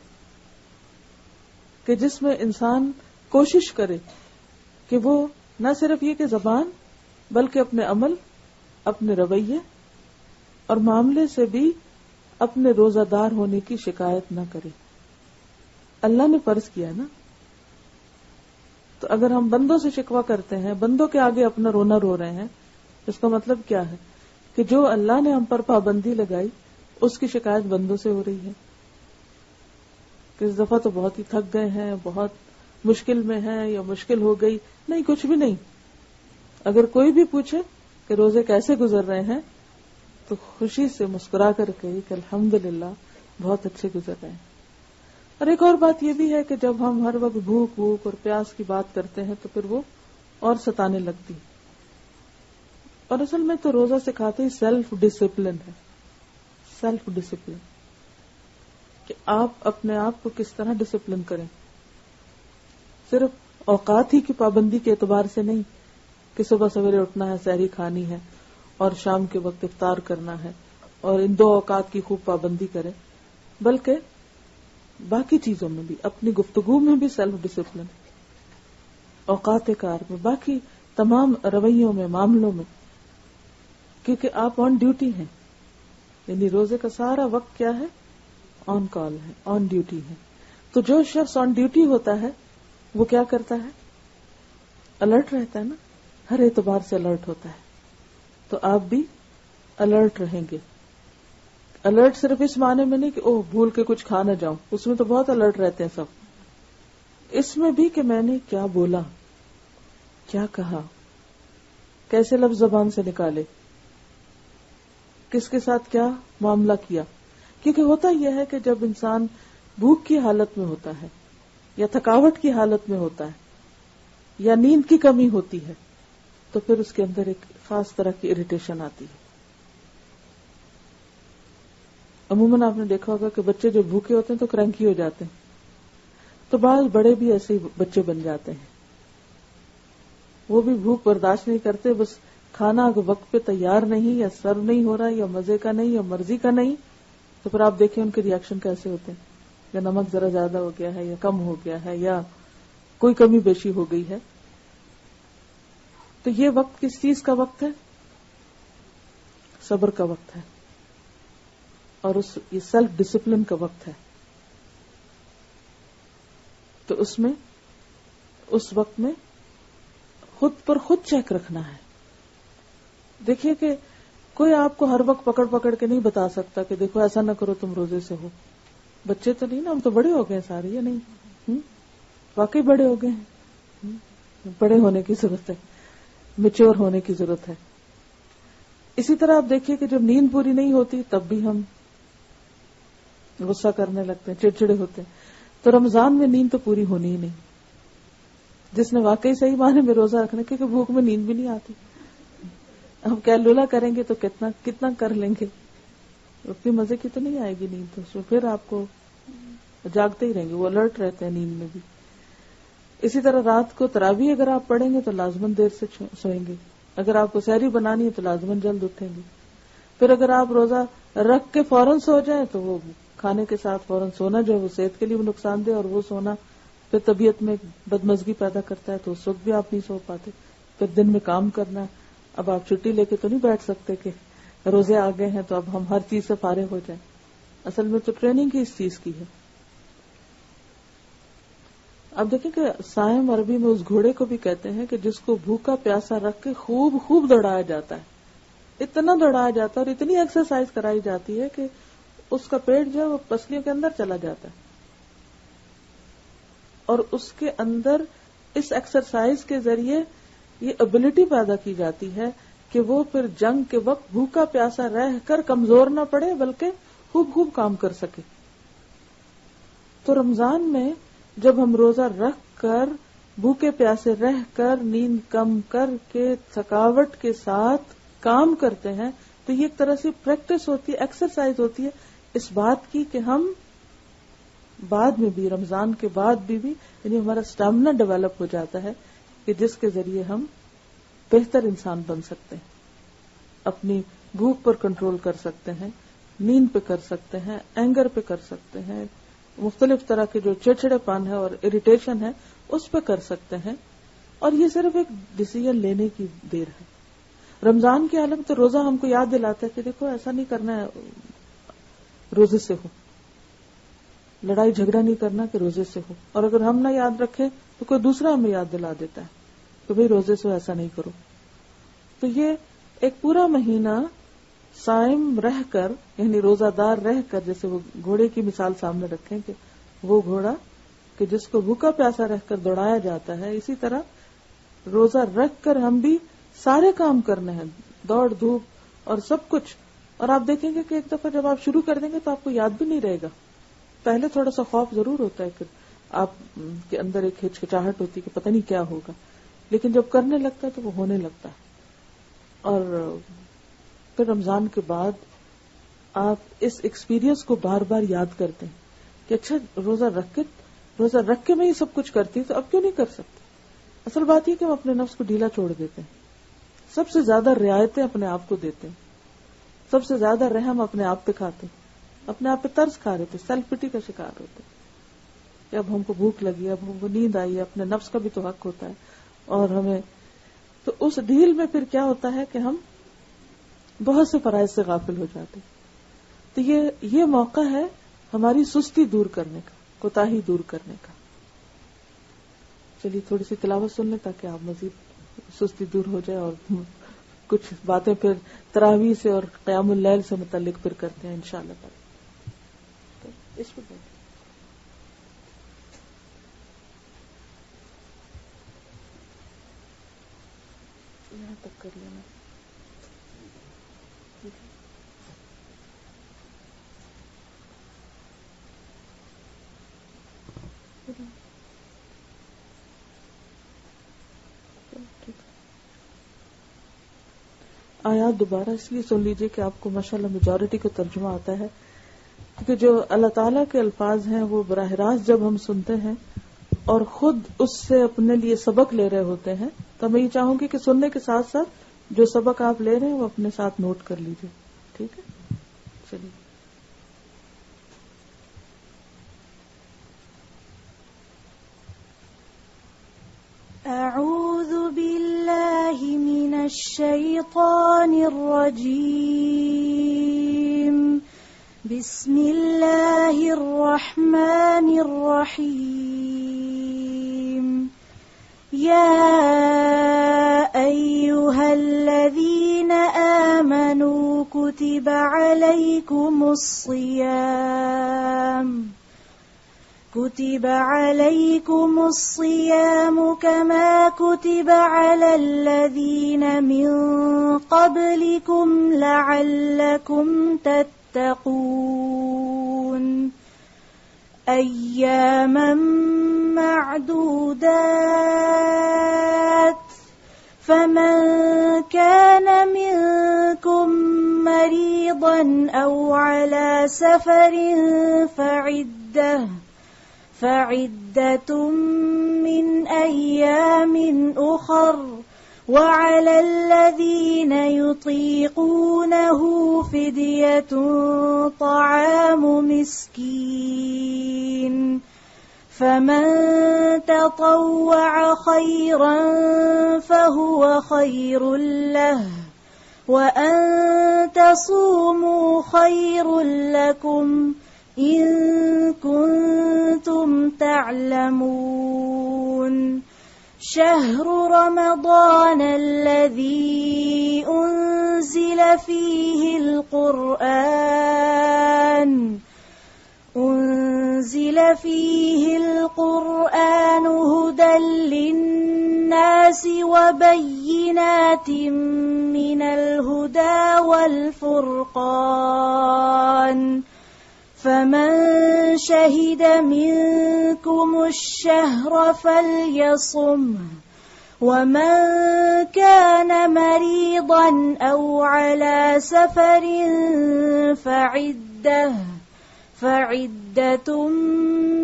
کہ جس میں انسان کوشش کرے کہ وہ نہ صرف یہ کہ زبان بلکہ اپنے عمل، اپنے رویے اور معاملے سے بھی اپنے روزہ دار ہونے کی شکایت نہ کرے. اللہ نے فرض کیا نا، تو اگر ہم بندوں سے شکوہ کرتے ہیں، بندوں کے آگے اپنا رونا رو رہے ہیں، اس کا مطلب کیا ہے کہ جو اللہ نے ہم پر پابندی لگائی اس کی شکایت بندوں سے ہو رہی ہے کہ اس دفعہ تو بہت ہی تھک گئے ہیں، بہت مشکل میں ہیں یا مشکل ہو گئی. نہیں، کچھ بھی نہیں. اگر کوئی بھی پوچھے کہ روزے کیسے گزر رہے ہیں تو خوشی سے مسکرا کر کہے کہ الحمدللہ بہت اچھے گزر رہے ہیں. اور ایک اور بات یہ بھی ہے کہ جب ہم ہر وقت بھوک اور پیاس کی بات کرتے ہیں تو پھر وہ اور ستانے لگتی. اور اصل میں تو روزہ سکھاتے ہی سیلف ڈسپلن ہے. سیلف ڈسپلن کہ آپ اپنے آپ کو کس طرح ڈسپلن کریں. صرف اوقات ہی کی پابندی کے اعتبار سے نہیں کہ صبح سویرے اٹھنا ہے، سحری کھانی ہے اور شام کے وقت افطار کرنا ہے اور ان 2 اوقات کی خوب پابندی کریں، بلکہ باقی چیزوں میں بھی، اپنی گفتگو میں بھی سیلف ڈسپلن، اوقات کار میں، باقی تمام رویوں میں، معاملوں میں، کیونکہ آپ آن ڈیوٹی ہیں. یعنی روزے کا سارا وقت کیا ہے؟ آن کال ہے، آن ڈیوٹی ہے. تو جو شخص آن ڈیوٹی ہوتا ہے وہ کیا کرتا ہے؟ الرٹ رہتا ہے نا، ہر اعتبار سے الرٹ ہوتا ہے. تو آپ بھی الرٹ رہیں گے. الرٹ صرف اس معنی میں نہیں کہ اوہ بھول کے کچھ کھا نہ جاؤں، اس میں تو بہت الرٹ رہتے ہیں سب. اس میں بھی کہ میں نے کیا بولا، کیا کہا، کیسے لفظ زبان سے نکالے، کس کے ساتھ کیا معاملہ کیا. کیونکہ ہوتا یہ ہے کہ جب انسان بھوک کی حالت میں ہوتا ہے یا تھکاوٹ کی حالت میں ہوتا ہے یا نیند کی کمی ہوتی ہے تو پھر اس کے اندر ایک خاص طرح کی اریٹیشن آتی ہے. عموماً آپ نے دیکھا ہوگا کہ بچے جو بھوکے ہوتے ہیں تو کرنکی ہو جاتے ہیں، تو بعض بڑے بھی ایسے ہی بچے بن جاتے ہیں. وہ بھی بھوک برداشت نہیں کرتے، بس کھانا وقت پہ تیار نہیں یا سرو نہیں ہو رہا یا مزے کا نہیں یا مرضی کا نہیں، تو پھر آپ دیکھیں ان کے ریاکشن کیسے ہوتے ہیں. یا نمک ذرا زیادہ ہو گیا ہے یا کم ہو گیا ہے یا کوئی کمی بیشی ہو گئی ہے. تو یہ وقت کس چیز کا وقت ہے؟ صبر کا وقت ہے، اور یہ سیلف ڈسپلن کا وقت ہے. تو اس وقت میں خود پر خود چیک رکھنا ہے. دیکھیے کہ کوئی آپ کو ہر وقت پکڑ پکڑ کے نہیں بتا سکتا کہ دیکھو ایسا نہ کرو تم روزے سے ہو. بچے تو نہیں نا، ہم تو بڑے ہو گئے سارے، یا نہیں؟ واقعی بڑے ہو گئے ہیں. بڑے ہونے کی ضرورت ہے، میچور ہونے کی ضرورت ہے. اسی طرح آپ دیکھیے کہ جب نیند پوری نہیں ہوتی تب بھی ہم غصہ کرنے لگتے ہیں، چڑچڑے ہوتے ہیں. تو رمضان میں نیند تو پوری ہونی ہی نہیں. جس نے واقعی صحیح معنی میں روزہ رکھنا، کیونکہ بھوک میں نیند بھی نہیں آتی. ہم کیلولا کریں گے تو کتنا کر لیں گے، اتنی مزے کی تو نہیں آئے گی نیند. تو اس میں پھر آپ کو جاگتے ہی رہیں گے، وہ الرٹ رہتے ہیں نیند میں بھی. اسی طرح رات کو تراویح اگر آپ پڑھیں گے تو لازماً دیر سے سوئیں گے. اگر آپ کو سحری بنانی ہے تو لازماً جلد اٹھیں گے. پھر اگر آپ روزہ رکھ کے فوراً سو جائیں تو وہ کھانے کے ساتھ فوراً سونا جو ہے وہ صحت کے لیے بھی نقصان دہ، اور وہ سونا پھر طبیعت میں بدمزگی پیدا کرتا ہے، تو اس وقت بھی آپ نہیں سو پاتے. پھر دن میں کام کرنا ہے. اب آپ چھٹی لے کے تو نہیں بیٹھ سکتے کہ روزے آ گئے ہیں تو اب ہم ہر چیز سے فارغ ہو جائیں. اصل میں تو ٹریننگ ہی اس چیز کی ہے. اب دیکھیں کہ صائم عربی میں اس گھوڑے کو بھی کہتے ہیں کہ جس کو بھوکا پیاسا رکھ کے خوب خوب دوڑایا جاتا ہے. اتنا دوڑایا جاتا ہے اور اتنی ایکسرسائز کرائی جاتی ہے کہ اس کا پیٹ جو ہے وہ پسلیوں کے اندر چلا جاتا ہے, اور اس کے اندر اس ایکسرسائز کے ذریعے یہ ابیلٹی پیدا کی جاتی ہے کہ وہ پھر جنگ کے وقت بھوکا پیاسا رہ کر کمزور نہ پڑے بلکہ خوب خوب کام کر سکے. تو رمضان میں جب ہم روزہ رکھ کر بھوکے پیاسے رہ کر نیند کم کر کے تھکاوٹ کے ساتھ کام کرتے ہیں تو یہ ایک طرح سے پریکٹس ہوتی ہے, ایکسرسائز ہوتی ہے اس بات کی کہ ہم بعد میں بھی, رمضان کے بعد بھی یعنی ہمارا اسٹیمنا ڈیولپ ہو جاتا ہے کہ جس کے ذریعے ہم بہتر انسان بن سکتے ہیں, اپنی بھوک پر کنٹرول کر سکتے ہیں, نیند پہ کر سکتے ہیں, اینگر پہ کر سکتے ہیں, مختلف طرح کے جو چڑچڑے پن ہے اور اریٹیشن ہے اس پہ کر سکتے ہیں. اور یہ صرف ایک ڈیسیژن لینے کی دیر ہے. رمضان کے عالم تو روزہ ہم کو یاد دلاتا ہے کہ دیکھو ایسا نہیں کرنا ہے روزے سے ہو, لڑائی جھگڑا نہیں کرنا کہ روزے سے ہو, اور اگر ہم نہ یاد رکھیں تو کوئی دوسرا ہمیں یاد دلا دیتا ہے کہ بھئی روزے سے ایسا نہیں کرو. تو یہ ایک پورا مہینہ صائم رہ کر یعنی روزہ دار رہ کر, جیسے وہ گھوڑے کی مثال سامنے رکھیں کہ وہ گھوڑا کہ جس کو بھوکا پیاسا رہ کر دوڑایا جاتا ہے, اسی طرح روزہ رکھ کر ہم بھی سارے کام کرنے ہیں, دوڑ دھوپ اور سب کچھ. اور آپ دیکھیں گے کہ ایک دفعہ جب آپ شروع کر دیں گے تو آپ کو یاد بھی نہیں رہے گا. پہلے تھوڑا سا خوف ضرور ہوتا ہے کہ آپ کے اندر ایک ہچکچاہٹ ہوتی ہے کہ پتہ نہیں کیا ہوگا, لیکن جب کرنے لگتا ہے تو وہ ہونے لگتا ہے. اور پھر رمضان کے بعد آپ اس ایکسپیرینس کو بار بار یاد کرتے ہیں کہ اچھا روزہ رکھ کے میں یہ سب کچھ کرتی تو اب کیوں نہیں کر سکتی. اصل بات یہ کہ ہم اپنے نفس کو ڈھیلا چھوڑ دیتے ہیں, سب سے زیادہ رعایتیں اپنے آپ کو دیتے ہیں, سب سے زیادہ رحم اپنے آپ پہ کھاتے ہیں, اپنے آپ پہ ترس کھا رہے تھے, سیلف پٹی کا شکار ہوتے کہ اب ہم کو بھوک لگی, اب ہم کو نیند آئی, اپنے نفس کا بھی تو حق ہوتا ہے. اور ہمیں تو اس ڈھیل میں پھر کیا ہوتا ہے کہ ہم بہت سے فرائض سے غافل ہو جاتے. تو یہ موقع ہے ہماری سستی دور کرنے کا, کوتاہی دور کرنے کا. چلیے تھوڑی سی تلاوت سن لیں تاکہ آپ مزید سستی دور ہو جائے, اور کچھ باتیں پھر تراویح سے اور قیام اللیل سے متعلق پھر کرتے ہیں انشاءاللہ. تو اس پہ یہاں تک کر لینا. آیات دوبارہ اس لیے سن لیجئے کہ آپ کو ماشاءاللہ میجورٹی کا ترجمہ آتا ہے, کیونکہ جو اللہ تعالیٰ کے الفاظ ہیں وہ براہ راست جب ہم سنتے ہیں اور خود اس سے اپنے لیے سبق لے رہے ہوتے ہیں تو میں یہ چاہوں گی کہ سننے کے ساتھ ساتھ جو سبق آپ لے رہے ہیں وہ اپنے ساتھ نوٹ کر لیجئے. ٹھیک ہے, چلیے. أعوذ بالله من الشيطان الرجيم. بسم الله الرحمن الرحيم. يا أيها الذين آمنوا كتب عليكم الصيام كما كتب على الذين من قبلكم لعلكم تتقون. أياما معدودات. فمن كان منكم مريضا أو على سفر فعدة من أيام أخر. وعلى الذين يطيقونه فدية طعام مسكين. فمن تطوع خيرا فهو خير له. وَأَن تَصُومُوا خَيْرٌ لَكُمْ إِن كُنتُمْ تَعْلَمُونَ شَهْرُ رَمَضَانَ الَّذِي أُنزِلَ فِيهِ الْقُرْآنُ هُدًى لِلنَّاسِ وَبَيِّنَاتٍ مِّنَ الْهُدَى وَالْفُرْقَانِ فَمَن شَهِدَ مِنكُمُ الشَّهْرَ فَلْيَصُمْهُ وَمَن كَانَ مَرِيضًا أَوْ عَلَى سَفَرٍ فَعِدَّةٌ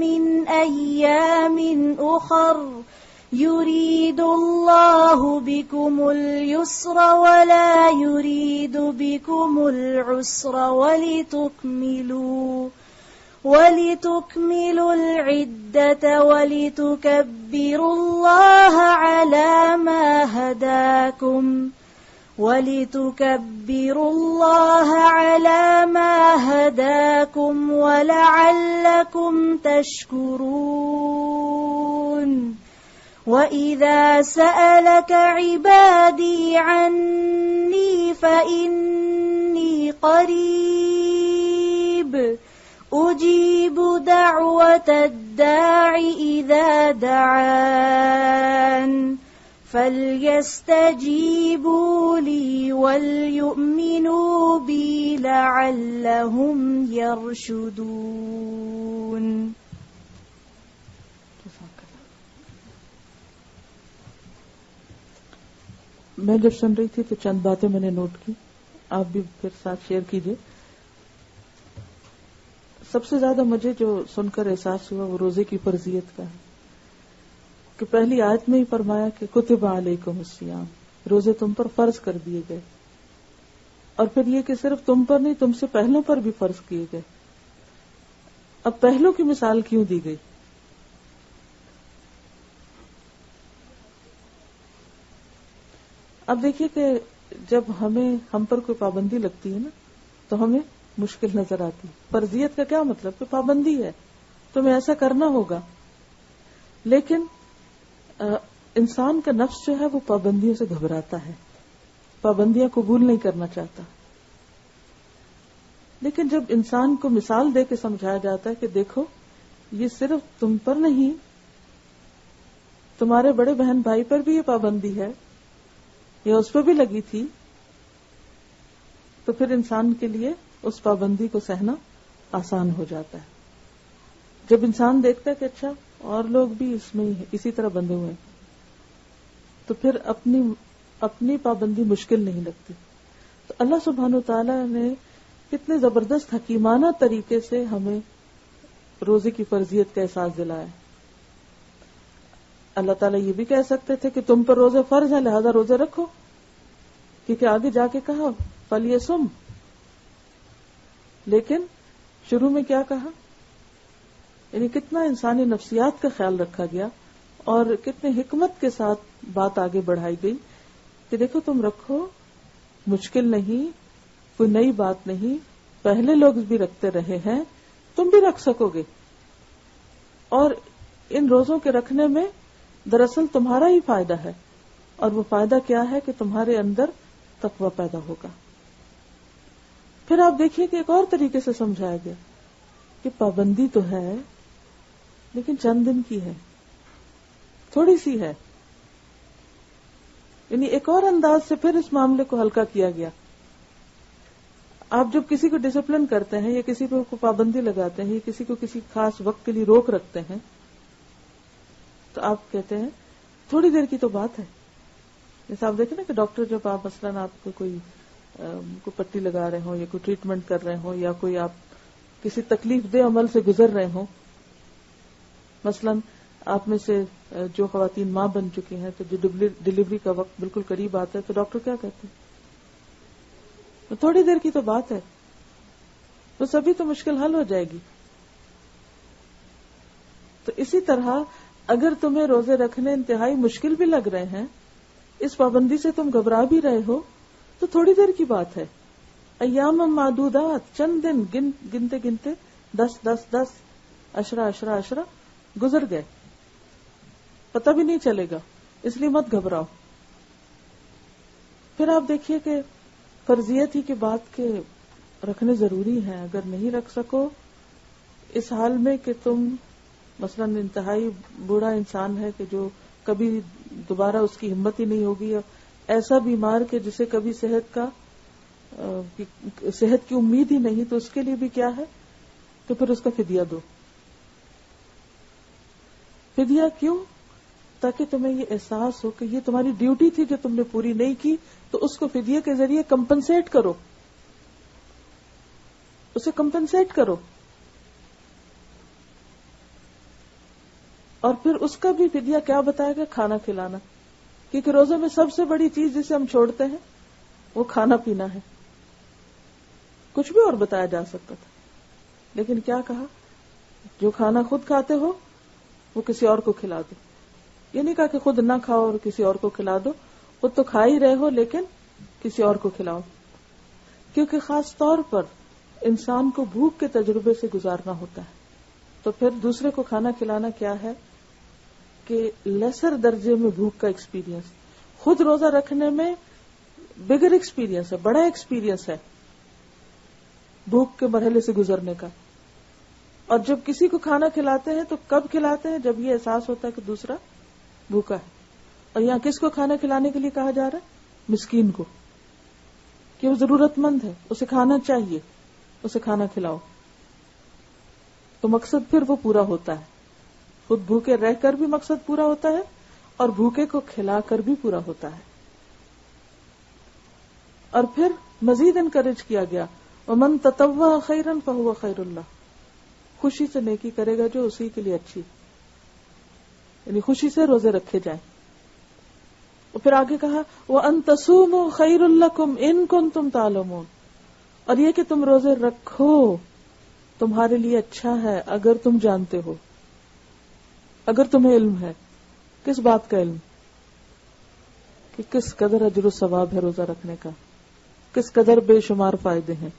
مِّنْ أَيَّامٍ أُخَرَ يُرِيدُ اللَّهُ بِكُمُ الْيُسْرَ وَلَا يُرِيدُ بِكُمُ الْعُسْرَ وَلِتُكْمِلُوا الْعِدَّةَ وَلِتُكَبِّرُوا اللَّهَ عَلَى مَا هَدَاكُمْ وَلَعَلَّكُمْ تَشْكُرُونَ وَإِذَا سَأَلَكَ عِبَادِي عَنِّي فَإِنِّي قَرِيبٌ أُجِيبُ دَعْوَةَ الدَّاعِ إِذَا دَعَانِ فَلْيَسْتَجِيبُوا لِي وَلْيُؤْمِنُوا بِي لَعَلَّهُمْ يَرْشُدُونَ. میں جب سن رہی تھی تو چند باتیں میں نے نوٹ کی، آپ بھی پھر ساتھ شیئر کیجئے. سب سے زیادہ مجھے جو سن کر احساس ہوا وہ روزے کی فرضیت کا ہے کہ پہلی آیت میں ہی فرمایا کہ کتب علیکم الصیام، روزے تم پر فرض کر دیے گئے، اور پھر یہ کہ صرف تم پر نہیں، تم سے پہلوں پر بھی فرض کیے گئے. اب پہلوں کی مثال کیوں دی گئی؟ اب دیکھیے کہ جب ہم پر کوئی پابندی لگتی ہے نا تو ہمیں مشکل نظر آتی. فرضیت کا کیا مطلب؟ کہ پابندی ہے، تمہیں ایسا کرنا ہوگا. لیکن انسان کا نفس جو ہے وہ پابندیوں سے گھبراتا ہے، پابندیاں قبول نہیں کرنا چاہتا. لیکن جب انسان کو مثال دے کے سمجھایا جاتا ہے کہ دیکھو یہ صرف تم پر نہیں، تمہارے بڑے بہن بھائی پر بھی یہ پابندی ہے یا اس پہ بھی لگی تھی، تو پھر انسان کے لیے اس پابندی کو سہنا آسان ہو جاتا ہے. جب انسان دیکھتا ہے کہ اچھا اور لوگ بھی اس میں اسی طرح بندھے ہوئے ہیں تو پھر اپنی پابندی مشکل نہیں لگتی. تو اللہ سبحانہ وتعالی نے کتنے زبردست حکیمانہ طریقے سے ہمیں روزے کی فرضیت کا احساس دلایا. اللہ تعالیٰ یہ بھی کہہ سکتے تھے کہ تم پر روزے فرض ہیں لہذا روزے رکھو، کیونکہ آگے جا کے کہا فَلْيَصُمْ، لیکن شروع میں کیا کہا؟ یعنی کتنا انسانی نفسیات کا خیال رکھا گیا اور کتنے حکمت کے ساتھ بات آگے بڑھائی گئی کہ دیکھو تم رکھو، مشکل نہیں، کوئی نئی بات نہیں، پہلے لوگ بھی رکھتے رہے ہیں، تم بھی رکھ سکو گے. اور ان روزوں کے رکھنے میں دراصل تمہارا ہی فائدہ ہے، اور وہ فائدہ کیا ہے کہ تمہارے اندر تقوی پیدا ہوگا. پھر آپ دیکھیے کہ ایک اور طریقے سے سمجھایا گیا کہ پابندی تو ہے لیکن چند دن کی ہے، تھوڑی سی ہے. یعنی ایک اور انداز سے پھر اس معاملے کو ہلکا کیا گیا. آپ جب کسی کو ڈسپلن کرتے ہیں یا کسی کو پابندی لگاتے ہیں یا کسی کو کسی خاص وقت کے لیے روک رکھتے ہیں تو آپ کہتے ہیں تھوڑی دیر کی تو بات ہے. جیسے آپ دیکھیں نا کہ ڈاکٹر جب آپ مثلاً آپ کو کوئی پٹی لگا رہے ہوں یا کوئی ٹریٹمنٹ کر رہے ہوں یا کوئی آپ کسی تکلیف دہ عمل سے گزر رہے ہوں، مثلاً آپ میں سے جو خواتین ماں بن چکی ہیں تو جو ڈلیوری کا وقت بالکل قریب آتا ہے تو ڈاکٹر کیا کہتے ہیں؟ تھوڑی دیر کی تو بات ہے، تو سبھی تو مشکل حل ہو جائے گی. تو اسی طرح اگر تمہیں روزے رکھنے انتہائی مشکل بھی لگ رہے ہیں، اس پابندی سے تم گھبرا بھی رہے ہو، تو تھوڑی دیر کی بات ہے، ایام معدودات، چند دن گنتے گنتے 10 10 گزر گئے، پتہ بھی نہیں چلے گا، اس لیے مت گھبراؤ۔ پھر آپ دیکھیے کہ فرضیت ہی کی بات کے رکھنے ضروری ہیں، اگر نہیں رکھ سکو اس حال میں کہ تم مثلا انتہائی بوڑھا انسان ہے کہ جو کبھی دوبارہ اس کی ہمت ہی نہیں ہوگی، ایسا بیمار کہ جسے کبھی صحت کی امید ہی نہیں، تو اس کے لیے بھی کیا ہے، تو پھر اس کا فدیہ دو۔ فدیہ کیوں؟ تاکہ تمہیں یہ احساس ہو کہ یہ تمہاری ڈیوٹی تھی جو تم نے پوری نہیں کی، تو اس کو فدیہ کے ذریعے کمپنسیٹ کرو، اسے کمپنسیٹ کرو۔ اور پھر اس کا بھی فدیہ کیا بتائے گا؟ کھانا کھلانا، کیونکہ روزے میں سب سے بڑی چیز جسے ہم چھوڑتے ہیں وہ کھانا پینا ہے۔ کچھ بھی اور بتایا جا سکتا تھا، لیکن کیا کہا؟ جو کھانا خود کھاتے ہو وہ کسی اور کو کھلا دو۔ یہ نہیں کہا کہ خود نہ کھاؤ اور کسی اور کو کھلا دو، خود تو کھا ہی رہے ہو لیکن کسی اور کو کھلاؤ، کیونکہ خاص طور پر انسان کو بھوک کے تجربے سے گزارنا ہوتا ہے۔ تو پھر دوسرے کو کھانا کھلانا کیا ہے کہ لیسر درجے میں بھوک کا ایکسپیرینس، خود روزہ رکھنے میں بگر ایکسپیرینس ہے، بڑا ایکسپیرینس ہے بھوک کے مرحلے سے گزرنے کا۔ اور جب کسی کو کھانا کھلاتے ہیں تو کب کھلاتے ہیں؟ جب یہ احساس ہوتا ہے کہ دوسرا بھوکا ہے۔ اور یہاں کس کو کھانا کھلانے کے لیے کہا جا رہا ہے؟ مسکین کو، کہ وہ ضرورت مند ہے، اسے کھانا چاہیے، اسے کھانا کھلاؤ۔ تو مقصد پھر وہ پورا ہوتا ہے، خود بھوکے رہ کر بھی مقصد پورا ہوتا ہے اور بھوکے کو کھلا کر بھی پورا ہوتا ہے۔ اور پھر مزید انکریج کیا گیا، وَمَن تَطَوَّعَ خَيْرًا فَهُوَ خَيْرٌ لَهُ، خوشی سے نیکی کرے گا جو اسی کے لیے اچھی، یعنی خوشی سے روزے رکھے جائیں۔ اور پھر آگے کہا وَأَن تَصُومُوا خَيْرٌ لَكُمْ إِن كُنتُمْ تَعْلَمُونَ، اور یہ کہ تم روزے رکھو تمہارے لیے اچھا ہے اگر تم جانتے ہو، اگر تمہیں علم ہے۔ کس بات کا علم؟ کہ کس قدر اجر و ثواب ہے روزہ رکھنے کا، کس قدر بے شمار فائدے ہیں،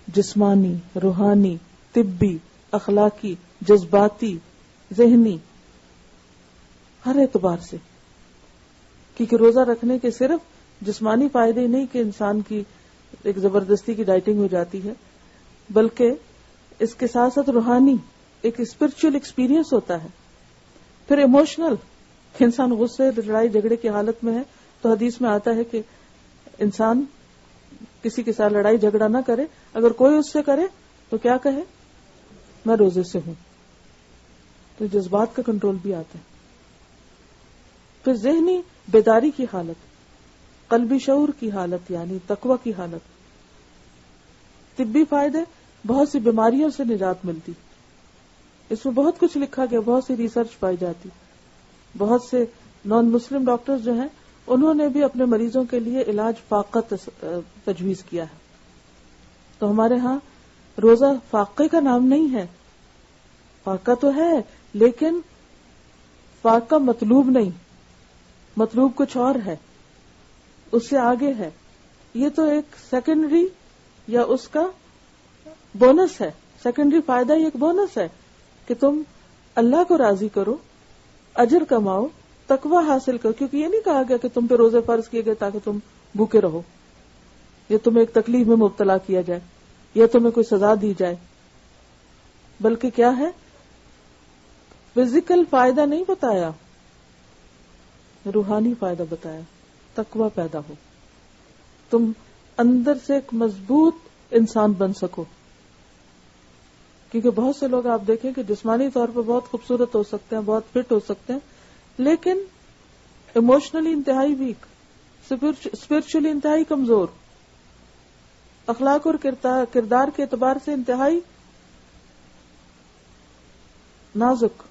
جسمانی، روحانی، طبی، اخلاقی، جذباتی، ذہنی، ہر اعتبار سے۔ کیونکہ روزہ رکھنے کے صرف جسمانی فائدے ہی نہیں کہ انسان کی ایک زبردستی کی ڈائٹنگ ہو جاتی ہے، بلکہ اس کے ساتھ ساتھ روحانی ایک اسپرچل ایکسپیرینس ہوتا ہے۔ پھر ایموشنل، کہ انسان غصے، لڑائی جھگڑے کی حالت میں ہے تو حدیث میں آتا ہے کہ انسان کسی کے ساتھ لڑائی جھگڑا نہ کرے، اگر کوئی اس سے کرے تو کیا کہے؟ میں روزے سے ہوں۔ تو جذبات کا کنٹرول بھی آتا ہے۔ پھر ذہنی بیداری کی حالت، قلبی شعور کی حالت، یعنی تقوی کی حالت۔ طبی فائدے، بہت سی بیماریوں سے نجات ملتی، اس میں بہت کچھ لکھا گیا، بہت سی ریسرچ پائی جاتی۔ بہت سے نان مسلم ڈاکٹرز جو ہیں انہوں نے بھی اپنے مریضوں کے لیے علاج فاقہ تجویز کیا ہے۔ تو ہمارے ہاں روزہ فاقے کا نام نہیں ہے، فاقہ تو ہے لیکن فاقہ مطلوب نہیں، مطلوب کچھ اور ہے، اس سے آگے ہے۔ یہ تو ایک سیکنڈری یا اس کا بونس ہے، سیکنڈری فائدہ یہ ایک بونس ہے کہ تم اللہ کو راضی کرو، اجر کماؤ، تقوی حاصل کرو۔ کیونکہ یہ نہیں کہا گیا کہ تم پہ روزے فرض کیے گئے تاکہ تم بھوکے رہو، یا تمہیں ایک تکلیف میں مبتلا کیا جائے، یا تمہیں کوئی سزا دی جائے، بلکہ کیا ہے؟ فزیکل فائدہ نہیں بتایا، روحانی فائدہ بتایا، تقوی پیدا ہو، تم اندر سے ایک مضبوط انسان بن سکو۔ کیونکہ بہت سے لوگ آپ دیکھیں کہ جسمانی طور پر بہت خوبصورت ہو سکتے ہیں، بہت فٹ ہو سکتے ہیں، لیکن ایموشنلی انتہائی ویک، اسپرچولی انتہائی کمزور، اخلاق اور کردار کے اعتبار سے انتہائی نازک،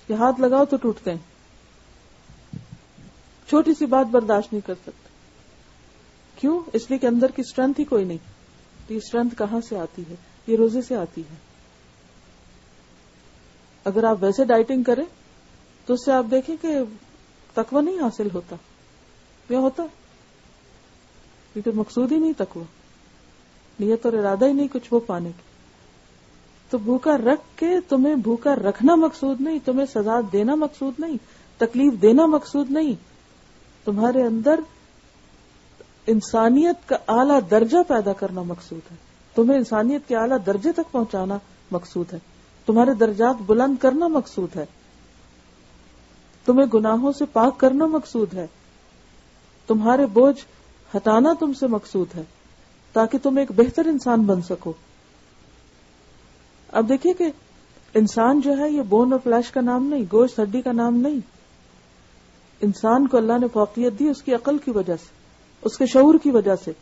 کہ ہاتھ لگاؤ تو ٹوٹتے ہیں، چھوٹی سی بات برداشت نہیں کر سکتے۔ کیوں؟ اس لیے کہ اندر کی اسٹرینتھ ہی کوئی نہیں۔ تو یہ اسٹرینتھ کہاں سے آتی ہے؟ یہ روزے سے آتی ہے۔ اگر آپ ویسے ڈائٹنگ کریں تو اس سے آپ دیکھیں کہ تقوی نہیں حاصل ہوتا، کیا ہوتا؟ کیونکہ مقصود ہی نہیں تقویٰ، نیت اور ارادہ ہی نہیں کچھ وہ پانے کی. تو بھوکا رکھ کے تمہیں بھوکا رکھنا مقصود نہیں، تمہیں سزا دینا مقصود نہیں، تکلیف دینا مقصود نہیں، تمہارے اندر انسانیت کا اعلیٰ درجہ پیدا کرنا مقصود ہے، تمہیں انسانیت کے اعلیٰ درجے تک پہنچانا مقصود ہے، تمہارے درجات بلند کرنا مقصود ہے، تمہیں گناہوں سے پاک کرنا مقصود ہے، تمہارے بوجھ ہٹانا تم سے مقصود ہے تاکہ تم ایک بہتر انسان بن سکو. اب دیکھیے کہ انسان جو ہے یہ بون اور فلیش کا نام نہیں، گوشت ہڈی کا نام نہیں. انسان کو اللہ نے فوقیت دی اس کی عقل کی وجہ سے، اس کے شعور کی وجہ سے.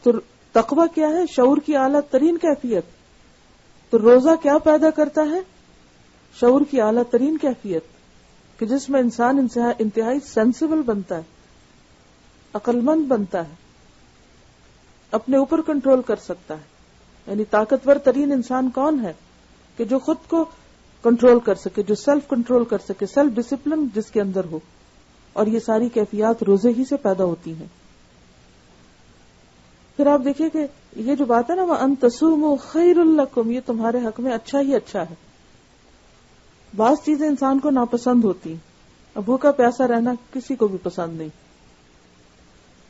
تو تقویٰ کیا ہے؟ شعور کی اعلیٰ ترین کیفیت. تو روزہ کیا پیدا کرتا ہے؟ شعور کی اعلیٰ ترین کیفیت کہ جس میں انسان انتہائی سینسیبل بنتا ہے، عقل مند بنتا ہے، اپنے اوپر کنٹرول کر سکتا ہے. یعنی طاقتور ترین انسان کون ہے؟ کہ جو خود کو کنٹرول کر سکے، جو سیلف کنٹرول کر سکے، سیلف ڈسپلن جس کے اندر ہو. اور یہ ساری کیفیات روزے ہی سے پیدا ہوتی ہیں. پھر آپ دیکھیے کہ یہ جو بات ہے نا وَأَن تَصُومُوا خَيْرٌ لَكُمْ، یہ تمہارے حق میں اچھا ہی اچھا ہے. بعض چیزیں انسان کو ناپسند ہوتی ہیں. اب بھوکا پیاسا رہنا کسی کو بھی پسند نہیں،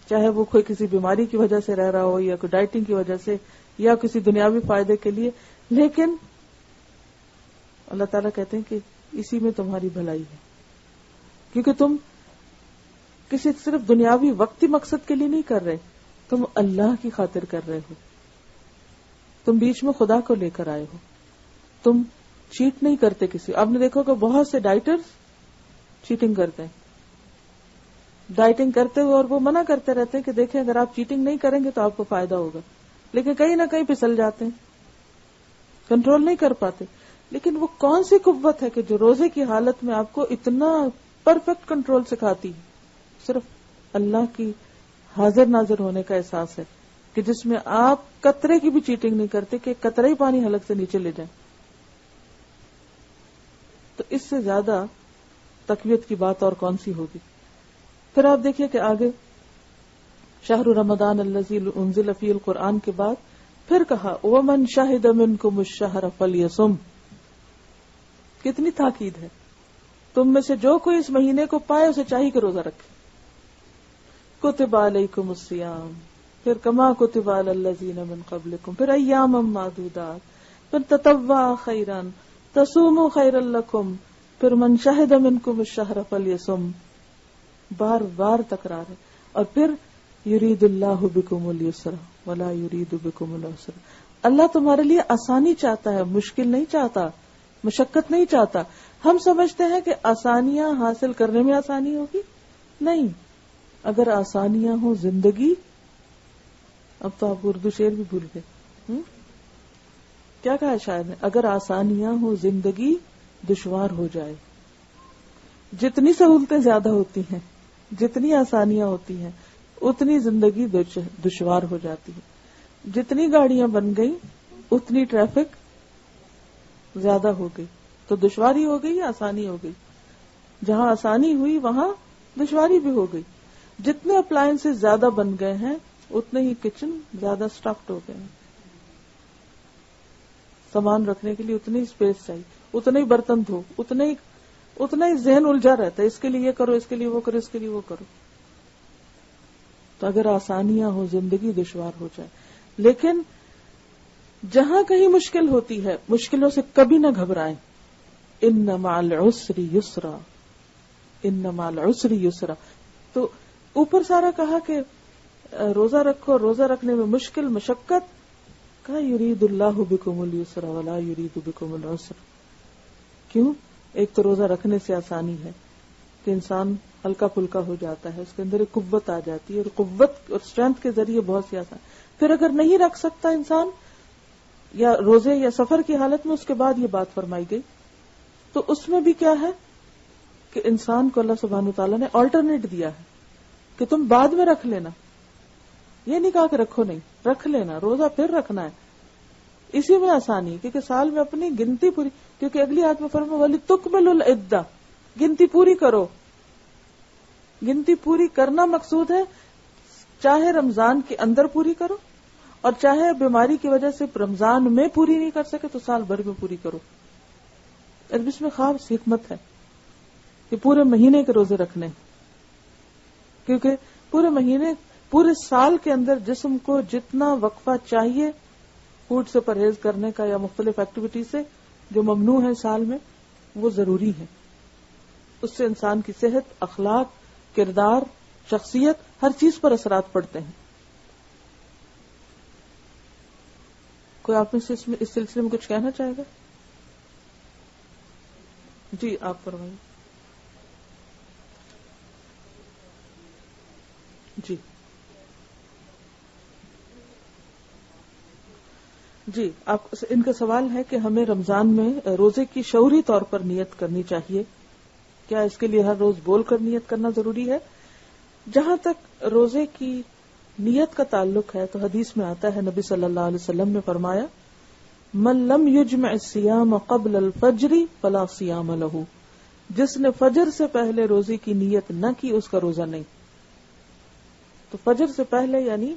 چاہے وہ کوئی کسی بیماری کی وجہ سے رہ رہا ہو یا کوئی ڈائٹنگ کی وجہ سے یا کسی دنیاوی فائدے کے لیے. لیکن اللہ تعالیٰ کہتے ہیں کہ اسی میں تمہاری بھلائی ہے، کیونکہ تم کسی صرف دنیاوی وقتی مقصد کے لیے نہیں کر رہے، تم اللہ کی خاطر کر رہے ہو. تم بیچ میں خدا کو لے کر آئے ہو. تم چیٹ نہیں کرتے کسی. آپ نے دیکھو کہ بہت سے ڈائٹرز چیٹنگ کرتے ہیں، ڈائٹنگ کرتے ہوئے اور وہ منع کرتے رہتے ہیں کہ دیکھیں اگر آپ چیٹنگ نہیں کریں گے تو آپ کو فائدہ ہوگا، لیکن کہیں نہ کہیں پھسل جاتے ہیں، کنٹرول نہیں کر پاتے. لیکن وہ کون سی قوت ہے کہ جو روزے کی حالت میں آپ کو اتنا پرفیکٹ کنٹرول سکھاتی ہے؟ صرف اللہ کی حاضر ناظر ہونے کا احساس ہے کہ جس میں آپ قطرے کی بھی چیٹنگ نہیں کرتے کہ قطرے ہی پانی حلق سے نیچے لے جائیں. تو اس سے زیادہ تقویت کی بات اور کون سی ہوگی؟ پھر آپ دیکھیے کہ آگے شہر رمضان الذی انزل فیہ القرآن کے بعد پھر کہا ومن شہد منکم الشہر فلیصم. کتنی تاکید ہے. تم میں سے جو کوئی اس مہینے کو پائے اسے چاہیے کہ روزہ رکھے. کتب علیکم الصیام، پھر کما کتب علی الذین من قبلکم، پھر ایاما معدودات، پھر تطوع خیرا تصوموا خیرا لکم، پھر من شہد منکم الشہر فلیصم. بار بار تکرار ہے. اور پھر یرید اللہ بکم اليسر ولا یرید بکم العسر. اللہ تمہارے لیے آسانی چاہتا ہے، مشکل نہیں چاہتا، مشقت نہیں چاہتا. ہم سمجھتے ہیں کہ آسانیاں حاصل کرنے میں آسانی ہوگی. نہیں، اگر آسانیاں ہوں زندگی، اب تو آپ اردو شعر بھی بھول گئے. کیا کہا ہے شاید نے؟ اگر آسانیاں ہوں زندگی دشوار ہو جائے. جتنی سہولتیں زیادہ ہوتی ہیں، جتنی آسانیاں ہوتی ہیں، اتنی زندگی دشوار ہو جاتی ہے. جتنی گاڑیاں بن گئی اتنی ٹریفک زیادہ ہو گئی. تو دشواری ہو گئی یا آسانی ہو گئی؟ جہاں آسانی ہوئی وہاں دشواری بھی ہو گئی. جتنے اپلائنسز زیادہ بن گئے ہیں اتنے ہی کچن زیادہ اسٹفڈ ہو گئے ہیں. سامان رکھنے کے لیے اتنی اسپیس چاہیے، اتنے ہی برتن دھو، اتنا ہی ذہن الجھا رہتا ہے، اس کے لیے یہ کرو، اس کے لیے وہ کرو، اس کے لیے وہ کرو. تو اگر آسانیاں ہو زندگی دشوار ہو جائے. لیکن جہاں کہیں مشکل ہوتی ہے مشکلوں سے کبھی نہ گھبرائیں. ان مع العسر یسرا، ان مع العسر یسرا. تو اوپر سارا کہا کہ روزہ رکھو، روزہ رکھنے میں مشکل مشقت، کہا یرید اللہ بکم اليسر ولا یرید بکم العسر. کیوں؟ ایک تو روزہ رکھنے سے آسانی ہے کہ انسان ہلکا پھلکا ہو جاتا ہے، اس کے اندر ایک قوت آ جاتی ہے، اور قوت اور اسٹرینتھ کے ذریعے بہت سی آسان. پھر اگر نہیں رکھ سکتا انسان یا روزے یا سفر کی حالت میں، اس کے بعد یہ بات فرمائی گئی. تو اس میں بھی کیا ہے کہ انسان کو اللہ سبحانہ وتعالیٰ نے آلٹرنیٹ دیا ہے کہ تم بعد میں رکھ لینا. یہ نہیں کہا کہ رکھو نہیں، رکھ لینا، روزہ پھر رکھنا ہے. اسی میں آسانی ہے کیونکہ سال میں اپنی گنتی پوری، کیونکہ اگلی آیت میں فرمایا وَلِتُكْمِلُوا الْعِدَّةَ، گنتی پوری کرو. گنتی پوری کرنا مقصود ہے. چاہے رمضان کے اندر پوری کرو اور چاہے بیماری کی وجہ سے رمضان میں پوری نہیں کر سکے تو سال بھر میں پوری کرو. اس میں خاص حکمت ہے کہ پورے مہینے کے روزے رکھنے، کیونکہ پورے مہینے پورے سال کے اندر جسم کو جتنا وقفہ چاہیے فوڈ سے پرہیز کرنے کا یا مختلف ایکٹیویٹی سے جو ممنوع ہے سال میں، وہ ضروری ہے. اس سے انسان کی صحت، اخلاق، کردار، شخصیت، ہر چیز پر اثرات پڑتے ہیں. کوئی آپ میں سے اس سلسلے میں کچھ کہنا چاہے گا؟ جی آپ فرمائیے. جی آپ ان کا سوال ہے کہ ہمیں رمضان میں روزے کی شعوری طور پر نیت کرنی چاہیے، کیا اس کے لیے ہر روز بول کر نیت کرنا ضروری ہے؟ جہاں تک روزے کی نیت کا تعلق ہے تو حدیث میں آتا ہے نبی صلی اللہ علیہ وسلم نے فرمایا من لم یجمع الصیام قبل الفجر فلا صیام له، جس نے فجر سے پہلے روزے کی نیت نہ کی اس کا روزہ نہیں. تو فجر سے پہلے یعنی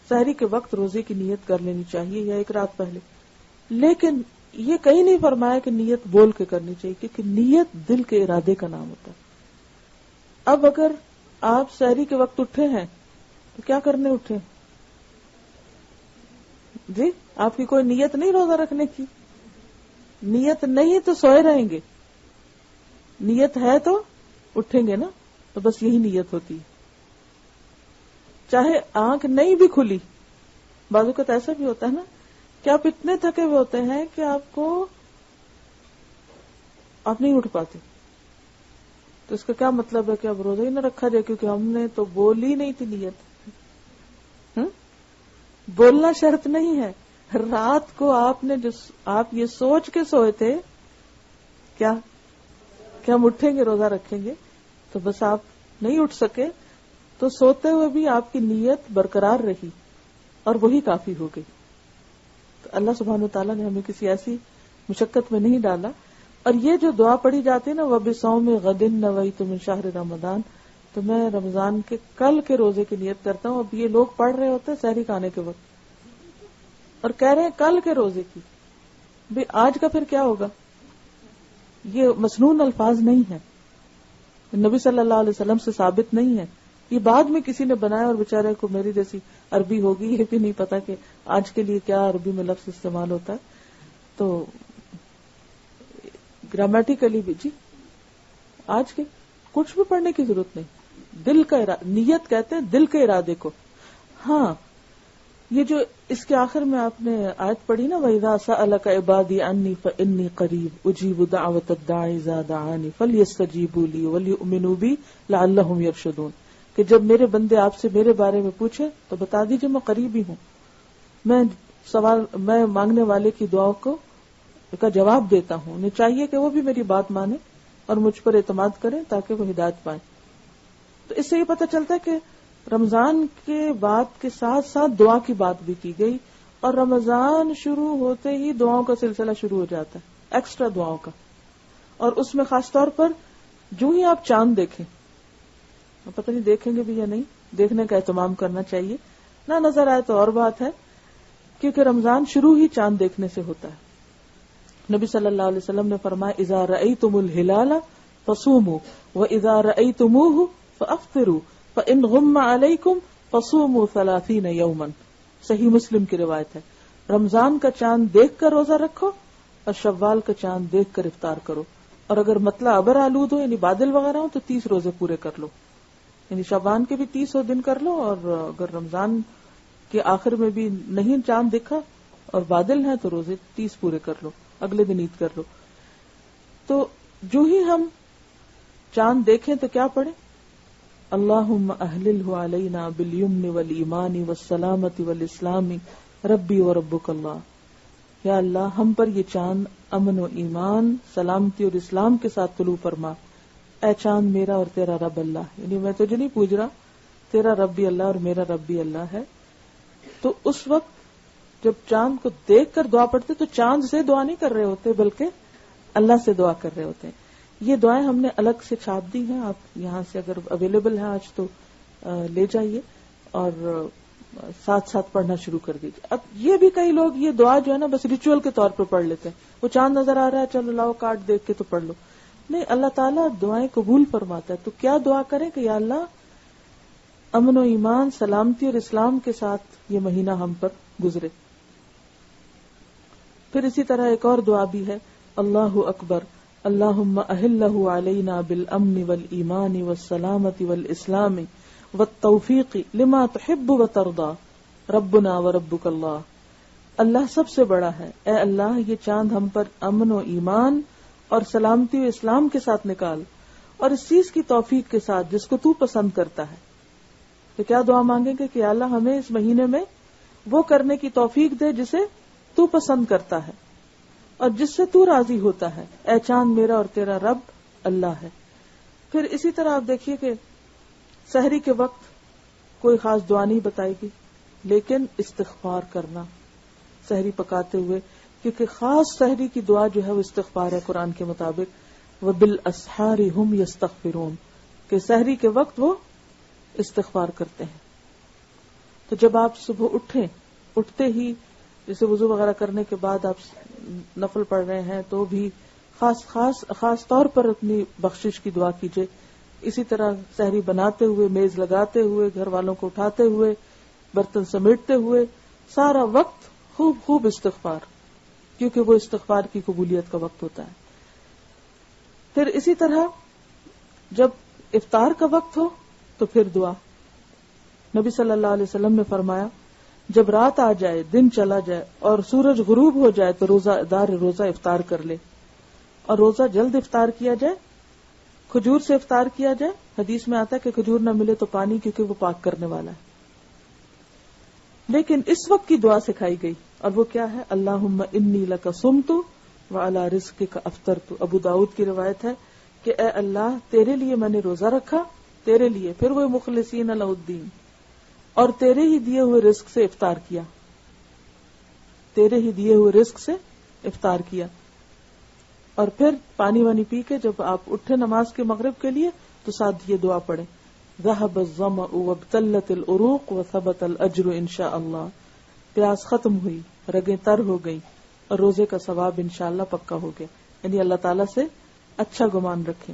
سحری کے وقت روزے کی نیت کر لینی چاہیے یا ایک رات پہلے. لیکن یہ کہیں نہیں فرمایا کہ نیت بول کے کرنی چاہیے، کیونکہ نیت دل کے ارادے کا نام ہوتا ہے. اب اگر آپ سحری کے وقت اٹھے ہیں تو کیا کرنے اٹھے؟ جی آپ کی کوئی نیت نہیں روزہ رکھنے کی؟ نیت نہیں تو سوئے رہیں گے، نیت ہے تو اٹھیں گے نا. تو بس یہی نیت ہوتی ہے. چاہے آنکھ نہیں بھی کھلی، بعض اوقات ایسا بھی ہوتا ہے نا کہ آپ اتنے تھکے ہوئے ہوتے ہیں کہ آپ نہیں اٹھ پاتے. تو اس کا کیا مطلب ہے کہ اب روزہ ہی نہ رکھا جائے، کیونکہ ہم نے تو بولی نہیں تھی نیت. بولنا شرط نہیں ہے. رات کو آپ یہ سوچ کے سوئے تھے کیا کہ ہم اٹھیں گے روزہ رکھیں گے، تو بس آپ نہیں اٹھ سکے تو سوتے ہوئے بھی آپ کی نیت برقرار رہی اور وہی کافی ہو گئی. تو اللہ سبحانہ وتعالیٰ نے ہمیں کسی ایسی مشقت میں نہیں ڈالا. اور یہ جو دعا پڑھی جاتی ہے نا وَبِصَوْمِ غَدٍ نَوَيْتُ مِن شَهْرِ رمضان، تو میں رمضان کے کل کے روزے کی نیت کرتا ہوں. اب یہ لوگ پڑھ رہے ہوتے ہیں سحری کھانے کے وقت اور کہہ رہے ہیں کل کے روزے کی. بھئی آج کا پھر کیا ہوگا؟ یہ مسنون الفاظ نہیں ہے، نبی صلی اللہ علیہ وسلم سے ثابت نہیں ہے. یہ بعد میں کسی نے بنایا اور بیچارے کو میری جیسی عربی ہوگی یہ بھی نہیں پتا کہ آج کے لیے کیا عربی میں لفظ استعمال ہوتا ہے. تو گرامیٹیکلی بھی جی آج کے کچھ بھی پڑھنے کی ضرورت نہیں. دل کا نیت کہتے ہیں دل کے ارادے کو. ہاں یہ جو اس کے آخر میں آپ نے آیت پڑھی نا وَإِذَا سَأَلَكَ عِبَادِي عَنِّي فَإِنِّي قَرِيبٌ أُجِيبُ دَعْوَةَ الدَّاعِ إِذَا دَعَانِ فَلْيَسْتَجِيبُوا لِي وَلْيُؤْمِنُوا بِي لَعَلَّهُمْ يَرْشُدُونَ، کہ جب میرے بندے آپ سے میرے بارے میں پوچھے تو بتا دیجئے میں قریب ہی ہوں، میں مانگنے والے کی دعا کا جواب دیتا ہوں. انہیں چاہیے کہ وہ بھی میری بات مانے اور مجھ پر اعتماد کریں تاکہ وہ ہدایت پائیں. تو اس سے یہ پتہ چلتا ہے کہ رمضان کے بعد کے ساتھ ساتھ دعا کی بات بھی کی گئی، اور رمضان شروع ہوتے ہی دعاؤں کا سلسلہ شروع ہو جاتا ہے، ایکسٹرا دعاؤں کا. اور اس میں خاص طور پر جو ہی آپ چاند دیکھیں، پتہ نہیں دیکھیں گے بھی یا نہیں، دیکھنے کا اہتمام کرنا چاہیے. نہ نظر آئے تو اور بات ہے، کیونکہ رمضان شروع ہی چاند دیکھنے سے ہوتا ہے. نبی صلی اللہ علیہ وسلم نے فرمایا اذا رأیتم الہلال فصوموا واذا رأیتموہ فافطروا فان غم علیکم فصوموا 30 یوما. صحیح مسلم کی روایت ہے. رمضان کا چاند دیکھ کر روزہ رکھو اور شوال کا چاند دیکھ کر افطار کرو، اور اگر مطلع ابر آلود ہو یعنی بادل وغیرہ ہو تو 30 روزے پورے کر لو. یعنی شعبان کے بھی 30 دن کر لو، اور اگر رمضان کے آخر میں بھی نہیں چاند دکھا اور بادل ہیں تو روزے 30 پورے کر لو، اگلے دن عید کر لو. تو جو ہی ہم چاند دیکھیں تو کیا پڑھیں؟ اللہم اہللہ علینا بالیمن والایمان والسلامت والاسلام ربی وربک اللہ. یا اللہ ہم پر یہ چاند امن و ایمان، سلامتی اور اسلام کے ساتھ طلوع فرما. اے چاند میرا اور تیرا رب اللہ، یعنی میں تجھے نہیں پوچھ رہا، تیرا رب بھی اللہ اور میرا رب بھی اللہ ہے. تو اس وقت جب چاند کو دیکھ کر دعا پڑھتے تو چاند سے دعا نہیں کر رہے ہوتے بلکہ اللہ سے دعا کر رہے ہوتے ہیں. یہ دعائیں ہم نے الگ سے چھاپ دی ہیں، آپ یہاں سے اگر اویلیبل ہیں آج تو لے جائیے. اور ساتھ ساتھ پڑھنا شروع کر دیجیے. اب یہ بھی کئی لوگ یہ دعا جو ہے نا بس ریچول کے طور پہ پڑھ لیتے ہیں, وہ چاند نظر آ رہا ہے چلو لاؤ کارڈ دیکھ کے تو پڑھ لو. نہیں, اللہ تعالیٰ دعائیں قبول فرماتا ہے. تو کیا دعا کریں کہ یا اللہ امن و ایمان, سلامتی اور اسلام کے ساتھ یہ مہینہ ہم پر گزرے. پھر اسی طرح ایک اور دعا بھی ہے, اللہ اکبر اللہم اہلہ علینا بالامن والایمان والسلامت والاسلام والتوفیق لما تحب وترضى ربنا وربک اللہ. اللہ سب سے بڑا ہے, اے اللہ یہ چاند ہم پر امن و ایمان اور سلامتی و اسلام کے ساتھ نکال, اور اس چیز کی توفیق کے ساتھ جس کو تو پسند کرتا ہے. تو کیا دعا مانگیں گے کہ اللہ ہمیں اس مہینے میں وہ کرنے کی توفیق دے جسے تو پسند کرتا ہے اور جس سے تو راضی ہوتا ہے. اے چاند میرا اور تیرا رب اللہ ہے. پھر اسی طرح آپ دیکھیے کہ سحری کے وقت کوئی خاص دعا نہیں بتائے گی, لیکن استغفار کرنا سحری پکاتے ہوئے, کیونکہ خاص سحری کی دعا جو ہے وہ استغفار ہے قرآن کے مطابق. وَبِالْأَسْحَارِ هُمْ يَسْتَغْفِرُونَ, کہ سحری کے وقت وہ استغفار کرتے ہیں. تو جب آپ صبح اٹھتے ہی جیسے وضو وغیرہ کرنے کے بعد آپ نفل پڑھ رہے ہیں تو بھی خاص طور پر اپنی بخشش کی دعا کیجیے. اسی طرح سحری بناتے ہوئے, میز لگاتے ہوئے, گھر والوں کو اٹھاتے ہوئے, برتن سمیٹتے ہوئے, سارا وقت خوب استغفار, کیونکہ وہ استغفار کی قبولیت کا وقت ہوتا ہے. پھر اسی طرح جب افطار کا وقت ہو تو پھر دعا. نبی صلی اللہ علیہ وسلم نے فرمایا جب رات آ جائے, دن چلا جائے اور سورج غروب ہو جائے تو روزہ دار روزہ افطار کر لے, اور روزہ جلد افطار کیا جائے, کھجور سے افطار کیا جائے. حدیث میں آتا ہے کہ کھجور نہ ملے تو پانی, کیونکہ وہ پاک کرنے والا ہے. لیکن اس وقت کی دعا سکھائی گئی, اور وہ کیا ہے, اللہم انی لک صمت وعلی رزقک افطرت. ابو داؤد کی روایت ہے کہ اے اللہ تیرے لیے میں نے روزہ رکھا, تیرے لیے, پھر وہ مخلصین لہ الدین, اور تیرے ہی دیے ہوئے رزق سے افطار کیا, تیرے ہی دیے ہوئے رزق سے افطار کیا. اور پھر پانی وانی پی کے جب آپ اٹھے نماز کے مغرب کے لیے تو ساتھ یہ دعا پڑھیں, ذهب الظمأ وابتلت العروق وثبت الاجر انشاء اللہ. پیاس ختم ہوئی, رگیں تر ہو گئی, اور روزے کا ثواب انشاءاللہ پکا ہو گیا. یعنی اللہ تعالیٰ سے اچھا گمان رکھیں.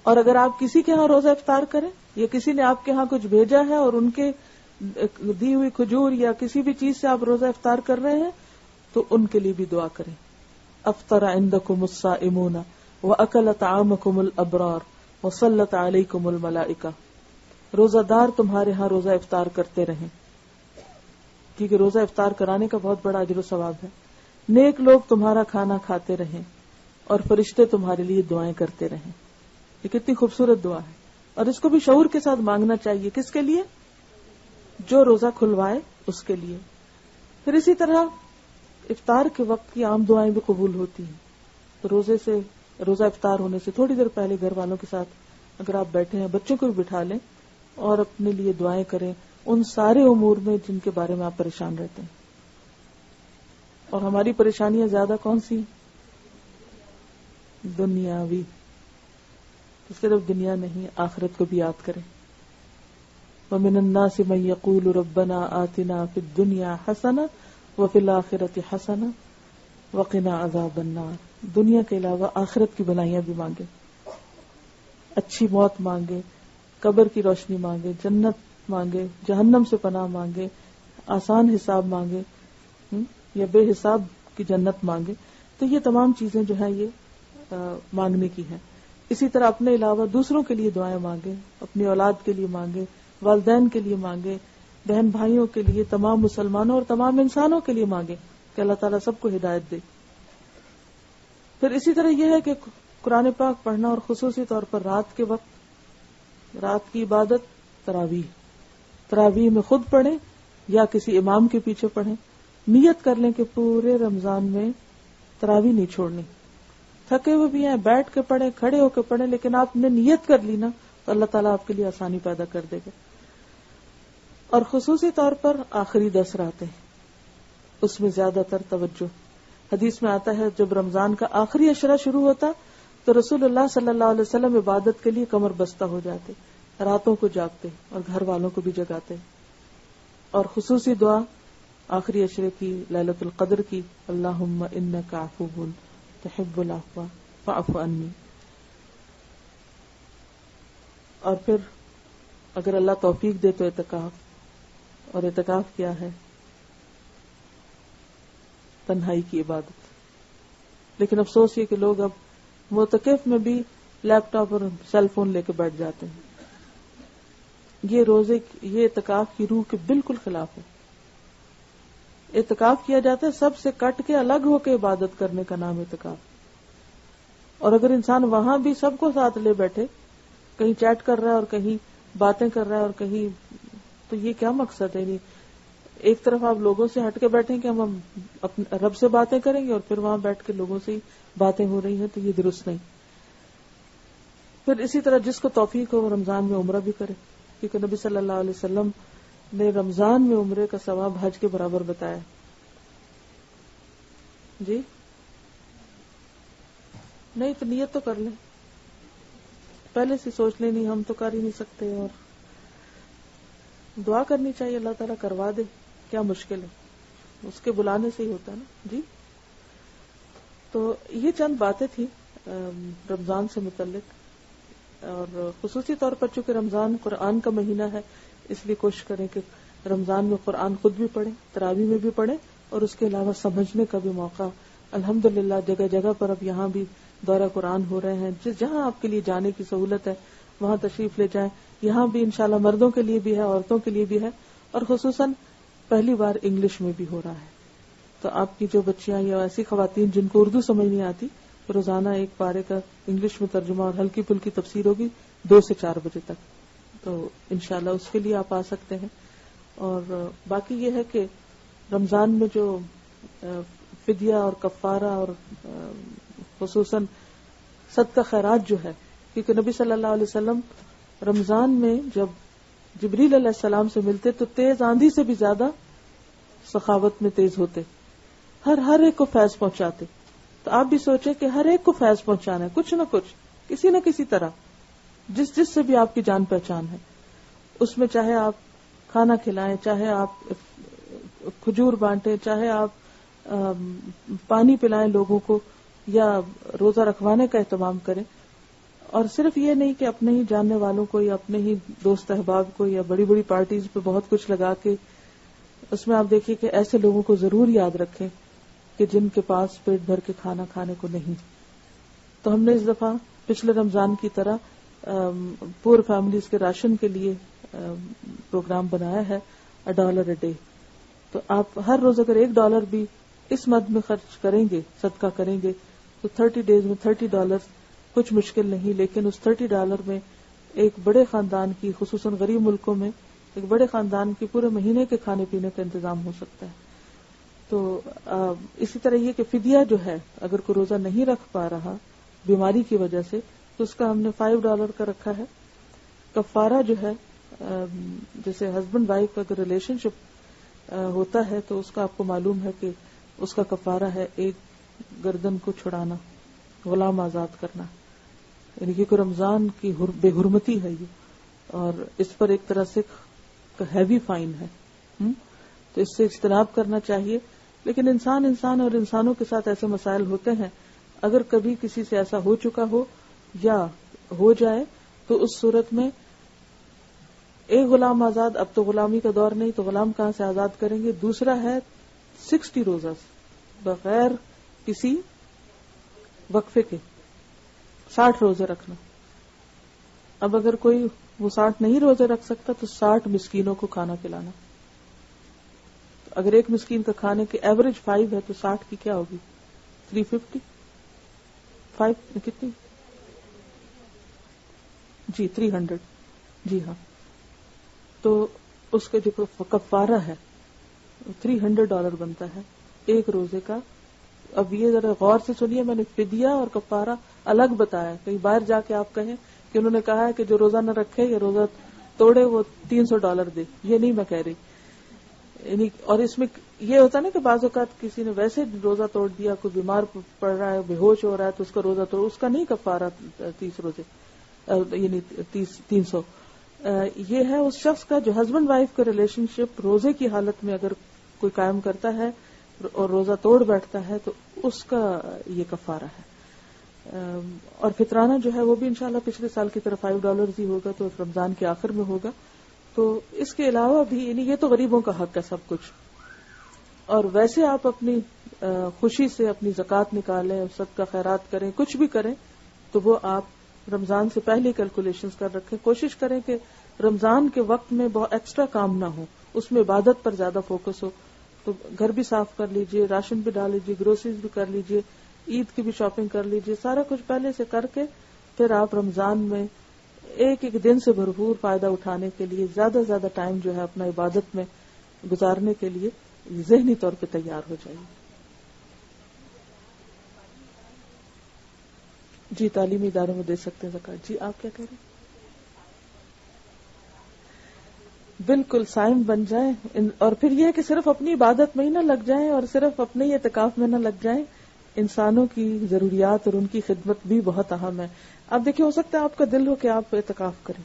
اور اگر آپ کسی کے ہاں روزہ افطار کریں یا کسی نے آپ کے ہاں کچھ بھیجا ہے اور ان کے دی ہوئی کھجور یا کسی بھی چیز سے آپ روزہ افطار کر رہے ہیں تو ان کے لیے بھی دعا کریں. افطر عندکم الصائمون واکل طعامکم الابرار وصلت علیکم الملائکہ. روزہ دار تمہارے ہاں روزہ افطار کرتے رہیں, کیونکہ روزہ افطار کرانے کا بہت بڑا اجر و ثواب ہے. نیک لوگ تمہارا کھانا کھاتے رہیں اور فرشتے تمہارے لیے دعائیں کرتے رہیں. یہ کتنی خوبصورت دعا ہے, اور اس کو بھی شعور کے ساتھ مانگنا چاہیے. کس کے لیے؟ جو روزہ کھلوائے اس کے لیے. پھر اسی طرح افطار کے وقت کی عام دعائیں بھی قبول ہوتی ہیں. تو روزہ افطار ہونے سے تھوڑی دیر پہلے گھر والوں کے ساتھ اگر آپ بیٹھے ہیں, بچوں کو بھی بٹھا لیں اور اپنے لیے دعائیں کریں ان سارے امور میں جن کے بارے میں آپ پریشان رہتے ہیں. اور ہماری پریشانیاں زیادہ کون سی؟ دنیاوی. تو صرف دنیا نہیں, آخرت کو بھی یاد کریں. وَمِنَ النَّاسِ مَن يَقُولُ رَبَّنَا آتِنَا فِي الدُّنْيَا حَسَنَةً وَفِي الْآخِرَةِ حَسَنَةً وَقِنَا عَذَابَ النَّارِ. دنیا کے علاوہ آخرت کی بھلائیاں بھی مانگے, اچھی موت مانگے, قبر کی روشنی مانگے, جنت مانگے, جہنم سے پناہ مانگے, آسان حساب مانگے یا بے حساب کی جنت مانگے. تو یہ تمام چیزیں جو ہیں یہ مانگنے کی ہیں. اسی طرح اپنے علاوہ دوسروں کے لیے دعائیں مانگے, اپنی اولاد کے لیے مانگے, والدین کے لیے مانگے, بہن بھائیوں کے لیے, تمام مسلمانوں اور تمام انسانوں کے لیے مانگے کہ اللہ تعالیٰ سب کو ہدایت دے. پھر اسی طرح یہ ہے کہ قرآن پاک پڑھنا, اور خصوصی طور پر رات کے وقت, رات کی عبادت تراویح میں خود پڑھیں یا کسی امام کے پیچھے پڑھیں. نیت کر لیں کہ پورے رمضان میں تراویح نہیں چھوڑنی. تھکے ہوئے بھی ہیں, بیٹھ کے پڑھیں, کھڑے ہو کے پڑھیں, لیکن آپ نے نیت کر لی نا تو اللہ تعالیٰ آپ کے لیے آسانی پیدا کر دے گا. اور خصوصی طور پر آخری 10 راتیں, اس میں زیادہ تر توجہ. حدیث میں آتا ہے جب رمضان کا آخری عشرہ شروع ہوتا تو رسول اللہ صلی اللہ علیہ وسلم عبادت کے لیے کمر بستہ ہو جاتے, راتوں کو جاگتے اور گھر والوں کو بھی جگاتے. اور خصوصی دعا آخری عشرے کی، لیلۃ القدر کی، اللہم انک عفو تحب العفو فاعف عنی. اور پھر اگر اللہ توفیق دے تو اعتکاف، اور اعتکاف کیا ہے؟ تنہائی کی عبادت. لیکن افسوس یہ کہ لوگ اب معتکف میں بھی لیپ ٹاپ اور سیل فون لے کے بیٹھ جاتے ہیں. یہ اعتکاف کی روح کے بالکل خلاف ہے. اعتکاف کیا جاتا ہے سب سے کٹ کے الگ ہو کے عبادت کرنے کا نام اعتکاف. اور اگر انسان وہاں بھی سب کو ساتھ لے بیٹھے، کہیں چیٹ کر رہا ہے اور کہیں باتیں کر رہا ہے اور کہیں، تو یہ کیا مقصد ہے؟ یعنی ایک طرف آپ لوگوں سے ہٹ کے بیٹھیں کہ ہم اپنے رب سے باتیں کریں گے، اور پھر وہاں بیٹھ کے لوگوں سے ہی باتیں ہو رہی ہیں، تو یہ درست نہیں. پھر اسی طرح جس کو توفیق ہو وہ رمضان میں عمرہ بھی کرے، کیونکہ نبی صلی اللہ علیہ وسلم نے رمضان میں عمرے کا ثواب حج کے برابر بتایا. جی نہیں تو نیت تو کر لیں، پہلے سے سوچ لیں، نہیں ہم تو کر ہی نہیں سکتے، اور دعا کرنی چاہیے اللہ تعالیٰ کروا دے. کیا مشکل ہے، اس کے بلانے سے ہی ہوتا ہے نا. جی تو یہ چند باتیں تھیں رمضان سے متعلق. اور خصوصی طور پر چونکہ رمضان قرآن کا مہینہ ہے، اس لیے کوشش کریں کہ رمضان میں قرآن خود بھی پڑھیں، تراویح میں بھی پڑھیں، اور اس کے علاوہ سمجھنے کا بھی موقع. الحمدللہ جگہ جگہ پر اب یہاں بھی دورہ قرآن ہو رہے ہیں. جہاں آپ کے لیے جانے کی سہولت ہے وہاں تشریف لے جائیں. یہاں بھی انشاءاللہ مردوں کے لیے بھی ہے، عورتوں کے لیے بھی ہے، اور خصوصاً پہلی بار انگلش میں بھی ہو رہا ہے. تو آپ کی جو بچیاں یا ایسی خواتین جن کو اردو سمجھ نہیں آتی، روزانہ ایک پارے کا انگلش میں ترجمہ اور ہلکی پھلکی تفسیر ہوگی 2 سے 4 بجے تک. تو انشاءاللہ اس کے لیے آپ آ سکتے ہیں. اور باقی یہ ہے کہ رمضان میں جو فدیہ اور کفارہ اور خصوصاً صدقہ خیرات جو ہے، کیونکہ نبی صلی اللہ علیہ وسلم رمضان میں جب جبریل علیہ السلام سے ملتے تو تیز آندھی سے بھی زیادہ سخاوت میں تیز ہوتے، ہر ایک کو فیض پہنچاتے. تو آپ بھی سوچیں کہ ہر ایک کو فیض پہنچانا ہے، کچھ نہ کچھ، کسی نہ کسی طرح، جس سے بھی آپ کی جان پہچان ہے، اس میں چاہے آپ کھانا کھلائیں، چاہے آپ کھجور بانٹیں، چاہے آپ پانی پلائیں لوگوں کو، یا روزہ رکھوانے کا اہتمام کریں. اور صرف یہ نہیں کہ اپنے ہی جاننے والوں کو یا اپنے ہی دوست احباب کو یا بڑی بڑی پارٹیز پہ بہت کچھ لگا کے، اس میں آپ دیکھیے کہ ایسے لوگوں کو ضرور یاد رکھیں کہ جن کے پاس پیٹ بھر کے کھانا کھانے کو نہیں. تو ہم نے اس دفعہ پچھلے رمضان کی طرح پور فیملیز کے راشن کے لیے پروگرام بنایا ہے $1 a day. تو آپ ہر روز اگر $1 بھی اس مد میں خرچ کریں گے، صدقہ کریں گے، تو 30 days میں $30 کچھ مشکل نہیں. لیکن اس $30 میں ایک بڑے خاندان کی، خصوصاً غریب ملکوں میں ایک بڑے خاندان کی پورے مہینے کے کھانے پینے کا انتظام ہو سکتا ہے. تو اسی طرح یہ کہ فدیہ جو ہے، اگر کوئی روزہ نہیں رکھ پا رہا بیماری کی وجہ سے، تو اس کا ہم نے $5 کا رکھا ہے. کفارہ جو ہے، جیسے ہسبینڈ وائف کا اگر ریلیشن شپ ہوتا ہے تو اس کا آپ کو معلوم ہے کہ اس کا کفارہ ہے ایک گردن کو چھڑانا، غلام آزاد کرنا. یعنی کہ رمضان کی بے حرمتی ہے یہ، اور اس پر ایک طرح سے ہیوی فائن ہے. تو اس سے اجتناب کرنا چاہیے. لیکن انسان اور انسانوں کے ساتھ ایسے مسائل ہوتے ہیں، اگر کبھی کسی سے ایسا ہو چکا ہو یا ہو جائے تو اس صورت میں ایک غلام آزاد، اب تو غلامی کا دور نہیں تو غلام کہاں سے آزاد کریں گے. دوسرا ہے 60 روزہ بغیر کسی وقفے کے 60 روزے رکھنا. اب اگر کوئی وہ 60 نہیں روزے رکھ سکتا تو 60 مسکینوں کو کھانا کھلانا. اگر ایک مسکین کا کھانے کی ایوریج 5 ہے تو 60 کی کیا ہوگی؟ 350. 5 کتنی؟ جی 300. جی ہاں. تو اس کا جو کفارہ ہے $300 بنتا ہے ایک روزے کا. اب یہ ذرا غور سے سنیے، میں نے فدیہ اور کفارہ الگ بتایا. کہیں باہر جا کے آپ کہیں کہ انہوں نے کہا ہے کہ جو روزہ نہ رکھے یا روزہ توڑے وہ $300 دے، یہ نہیں میں کہہ رہی. یعنی اور اس میں یہ ہوتا نا کہ بعض اوقات کسی نے ویسے روزہ توڑ دیا، کوئی بیمار پڑ رہا ہے، بے ہوش ہو رہا ہے، تو اس کا روزہ توڑ، اس کا نہیں کفارہ 30 روزے، یعنی 300. یہ ہے اس شخص کا جو ہسبینڈ وائف کا ریلیشن شپ روزے کی حالت میں اگر کوئی قائم کرتا ہے اور روزہ توڑ بیٹھتا ہے تو اس کا یہ کفارہ ہے. اور فطرانہ جو ہے وہ بھی انشاءاللہ پچھلے سال کی طرح $5 ہی ہوگا، تو رمضان کے آخر میں ہوگا. تو اس کے علاوہ بھی یعنی یہ تو غریبوں کا حق ہے سب کچھ. اور ویسے آپ اپنی خوشی سے اپنی زکوٰۃ نکالیں، صدقہ خیرات کریں، کچھ بھی کریں تو وہ آپ رمضان سے پہلے کیلکولیشنز کر رکھیں. کوشش کریں کہ رمضان کے وقت میں بہت ایکسٹرا کام نہ ہو، اس میں عبادت پر زیادہ فوکس ہو. تو گھر بھی صاف کر لیجئے، راشن بھی ڈال لیجئے، گروسریز بھی کر لیجئے، عید کی بھی شاپنگ کر لیجئے. سارا کچھ پہلے سے کر کے پھر آپ رمضان میں ایک ایک دن سے بھرپور فائدہ اٹھانے کے لیے زیادہ سے زیادہ ٹائم جو ہے اپنا عبادت میں گزارنے کے لیے ذہنی طور پہ تیار ہو جائیے. جی تعلیمی اداروں میں دے سکتے ہیں زکوٰۃ. جی آپ کیا کہہ رہے ہیں؟ بالکل صائم بن جائیں. اور پھر یہ ہے کہ صرف اپنی عبادت میں ہی نہ لگ جائیں اور صرف اپنے ہی اعتکاف میں نہ لگ جائیں. انسانوں کی ضروریات اور ان کی خدمت بھی بہت اہم ہے. اب دیکھیں، ہو سکتا ہے آپ کا دل ہو کہ آپ اعتکاف کریں،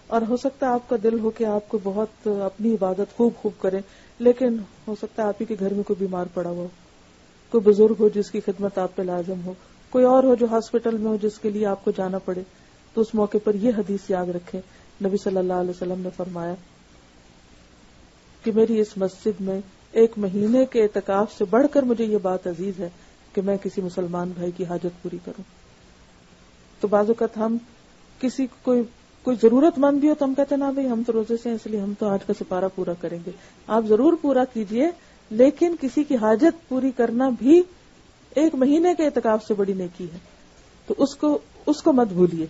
اور ہو سکتا ہے آپ کا دل ہو کہ آپ کو بہت اپنی عبادت خوب کریں، لیکن ہو سکتا ہے آپ ہی کے گھر میں کوئی بیمار پڑا ہوا ہو، کوئی بزرگ ہو جس کی خدمت آپ پہ لازم ہو، کوئی اور ہو جو ہاسپٹل میں ہو جس کے لیے آپ کو جانا پڑے. تو اس موقع پر یہ حدیث یاد رکھیں. نبی صلی اللہ علیہ وسلم نے فرمایا کہ میری اس مسجد میں 1 مہینے کے اعتکاف سے بڑھ کر مجھے یہ بات عزیز ہے کہ میں کسی مسلمان بھائی کی حاجت پوری کروں. تو بعض اوقات ہم کسی کوئی ضرورت مند بھی ہو تو ہم کہتے ہیں نا بھائی ہم تو روزے سے ہیں اس لیے ہم تو آج کا سپارہ پورا کریں گے. آپ ضرور پورا کیجئے، لیکن کسی کی حاجت پوری کرنا بھی 1 مہینے کے اعتکاف سے بڑی نیکی ہے. تو اس کو مت بھولیے.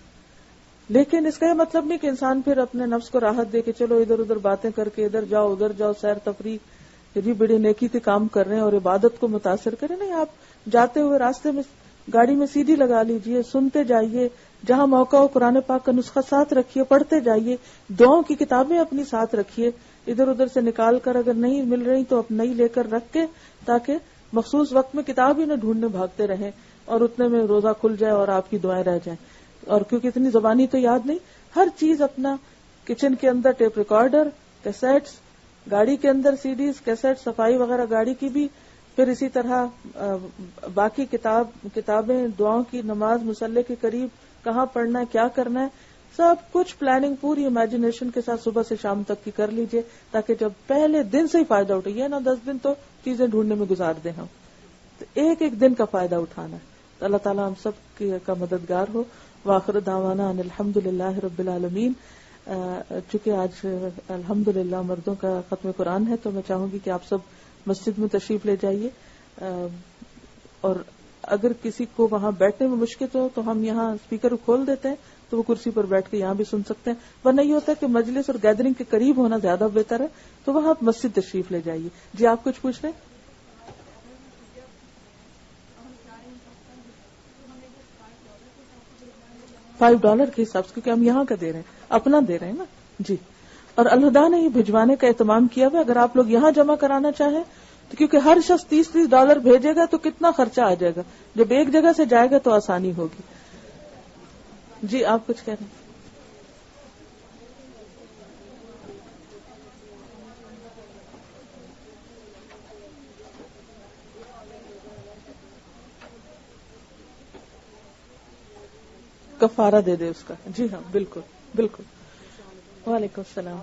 لیکن اس کا یہ مطلب نہیں کہ انسان پھر اپنے نفس کو راحت دے کے چلو ادھر ادھر باتیں کر کے ادھر جاؤ ادھر جاؤ، سیر تفریح یہ بڑی نیکی کے کام کر رہے ہیں اور عبادت کو متاثر کریں. نہیں، آپ جاتے ہوئے راستے میں گاڑی میں CD لگا لیجئے، سنتے جائیے، جہاں موقع ہو قرآن پاک کا نسخہ ساتھ رکھیے، پڑھتے جائیے، دعاؤں کی کتابیں اپنی ساتھ رکھیے، ادھر ادھر سے نکال کر اگر نہیں مل رہی تو اپنا ہی لے کر رکھ کے، تاکہ مخصوص وقت میں کتاب ہی نہ ڈھونڈنے بھاگتے رہیں اور اتنے میں روزہ کھل جائے اور آپ کی دعائیں رہ جائیں. اور کیونکہ اتنی زبانی تو یاد نہیں، ہر چیز اپنا کچن کے اندر ٹیپ ریکارڈر، کیسیٹس، گاڑی کے اندر CDs، کیسیٹ، صفائی وغیرہ گاڑی کی بھی، پھر اسی طرح باقی کتابیں، دعاؤں کی، نماز مصلی کے قریب کہاں پڑھنا ہے، کیا کرنا ہے، سب کچھ پلاننگ پوری امیجنیشن کے ساتھ صبح سے شام تک کی کر لیجئے، تاکہ جب پہلے دن سے ہی فائدہ اٹھے. یہ نا 10 دن تو چیزیں ڈھونڈنے میں گزار دیں ہم، تو ایک ایک دن کا فائدہ اٹھانا ہے. تو اللہ تعالیٰ ہم سب کا مددگار ہو. وآخر دعوانا ان الحمدللہ رب العالمین. چونکہ آج الحمدللہ مردوں کا ختم قرآن ہے تو میں چاہوں گی کہ آپ سب مسجد میں تشریف لے جائیے، اور اگر کسی کو وہاں بیٹھنے میں مشکل ہو تو ہم یہاں اسپیکر کھول دیتے ہیں تو وہ کرسی پر بیٹھ کے یہاں بھی سن سکتے ہیں. ورنہ یہ ہوتا ہے کہ مجلس اور گیدرنگ کے قریب ہونا زیادہ بہتر ہے، تو وہاں آپ مسجد تشریف لے جائیے. جی آپ کچھ پوچھ رہے ہیں؟ $5 کے حساب سے، کیونکہ ہم یہاں کا دے رہے ہیں، اپنا دے رہے ہیں نا. جی. اور الہدا نے یہ بھجوانے کا اہتمام کیا ہوا، اگر آپ لوگ یہاں جمع کرانا چاہیں تو کیونکہ ہر شخص $30 بھیجے گا تو کتنا خرچہ آ جائے گا، جب ایک جگہ سے جائے گا تو آسانی ہوگی. جی آپ کچھ کہہ رہے ہیں؟ کفارہ دے دے اس کا. جی ہاں بالکل بالکل. وعلیکم السلام.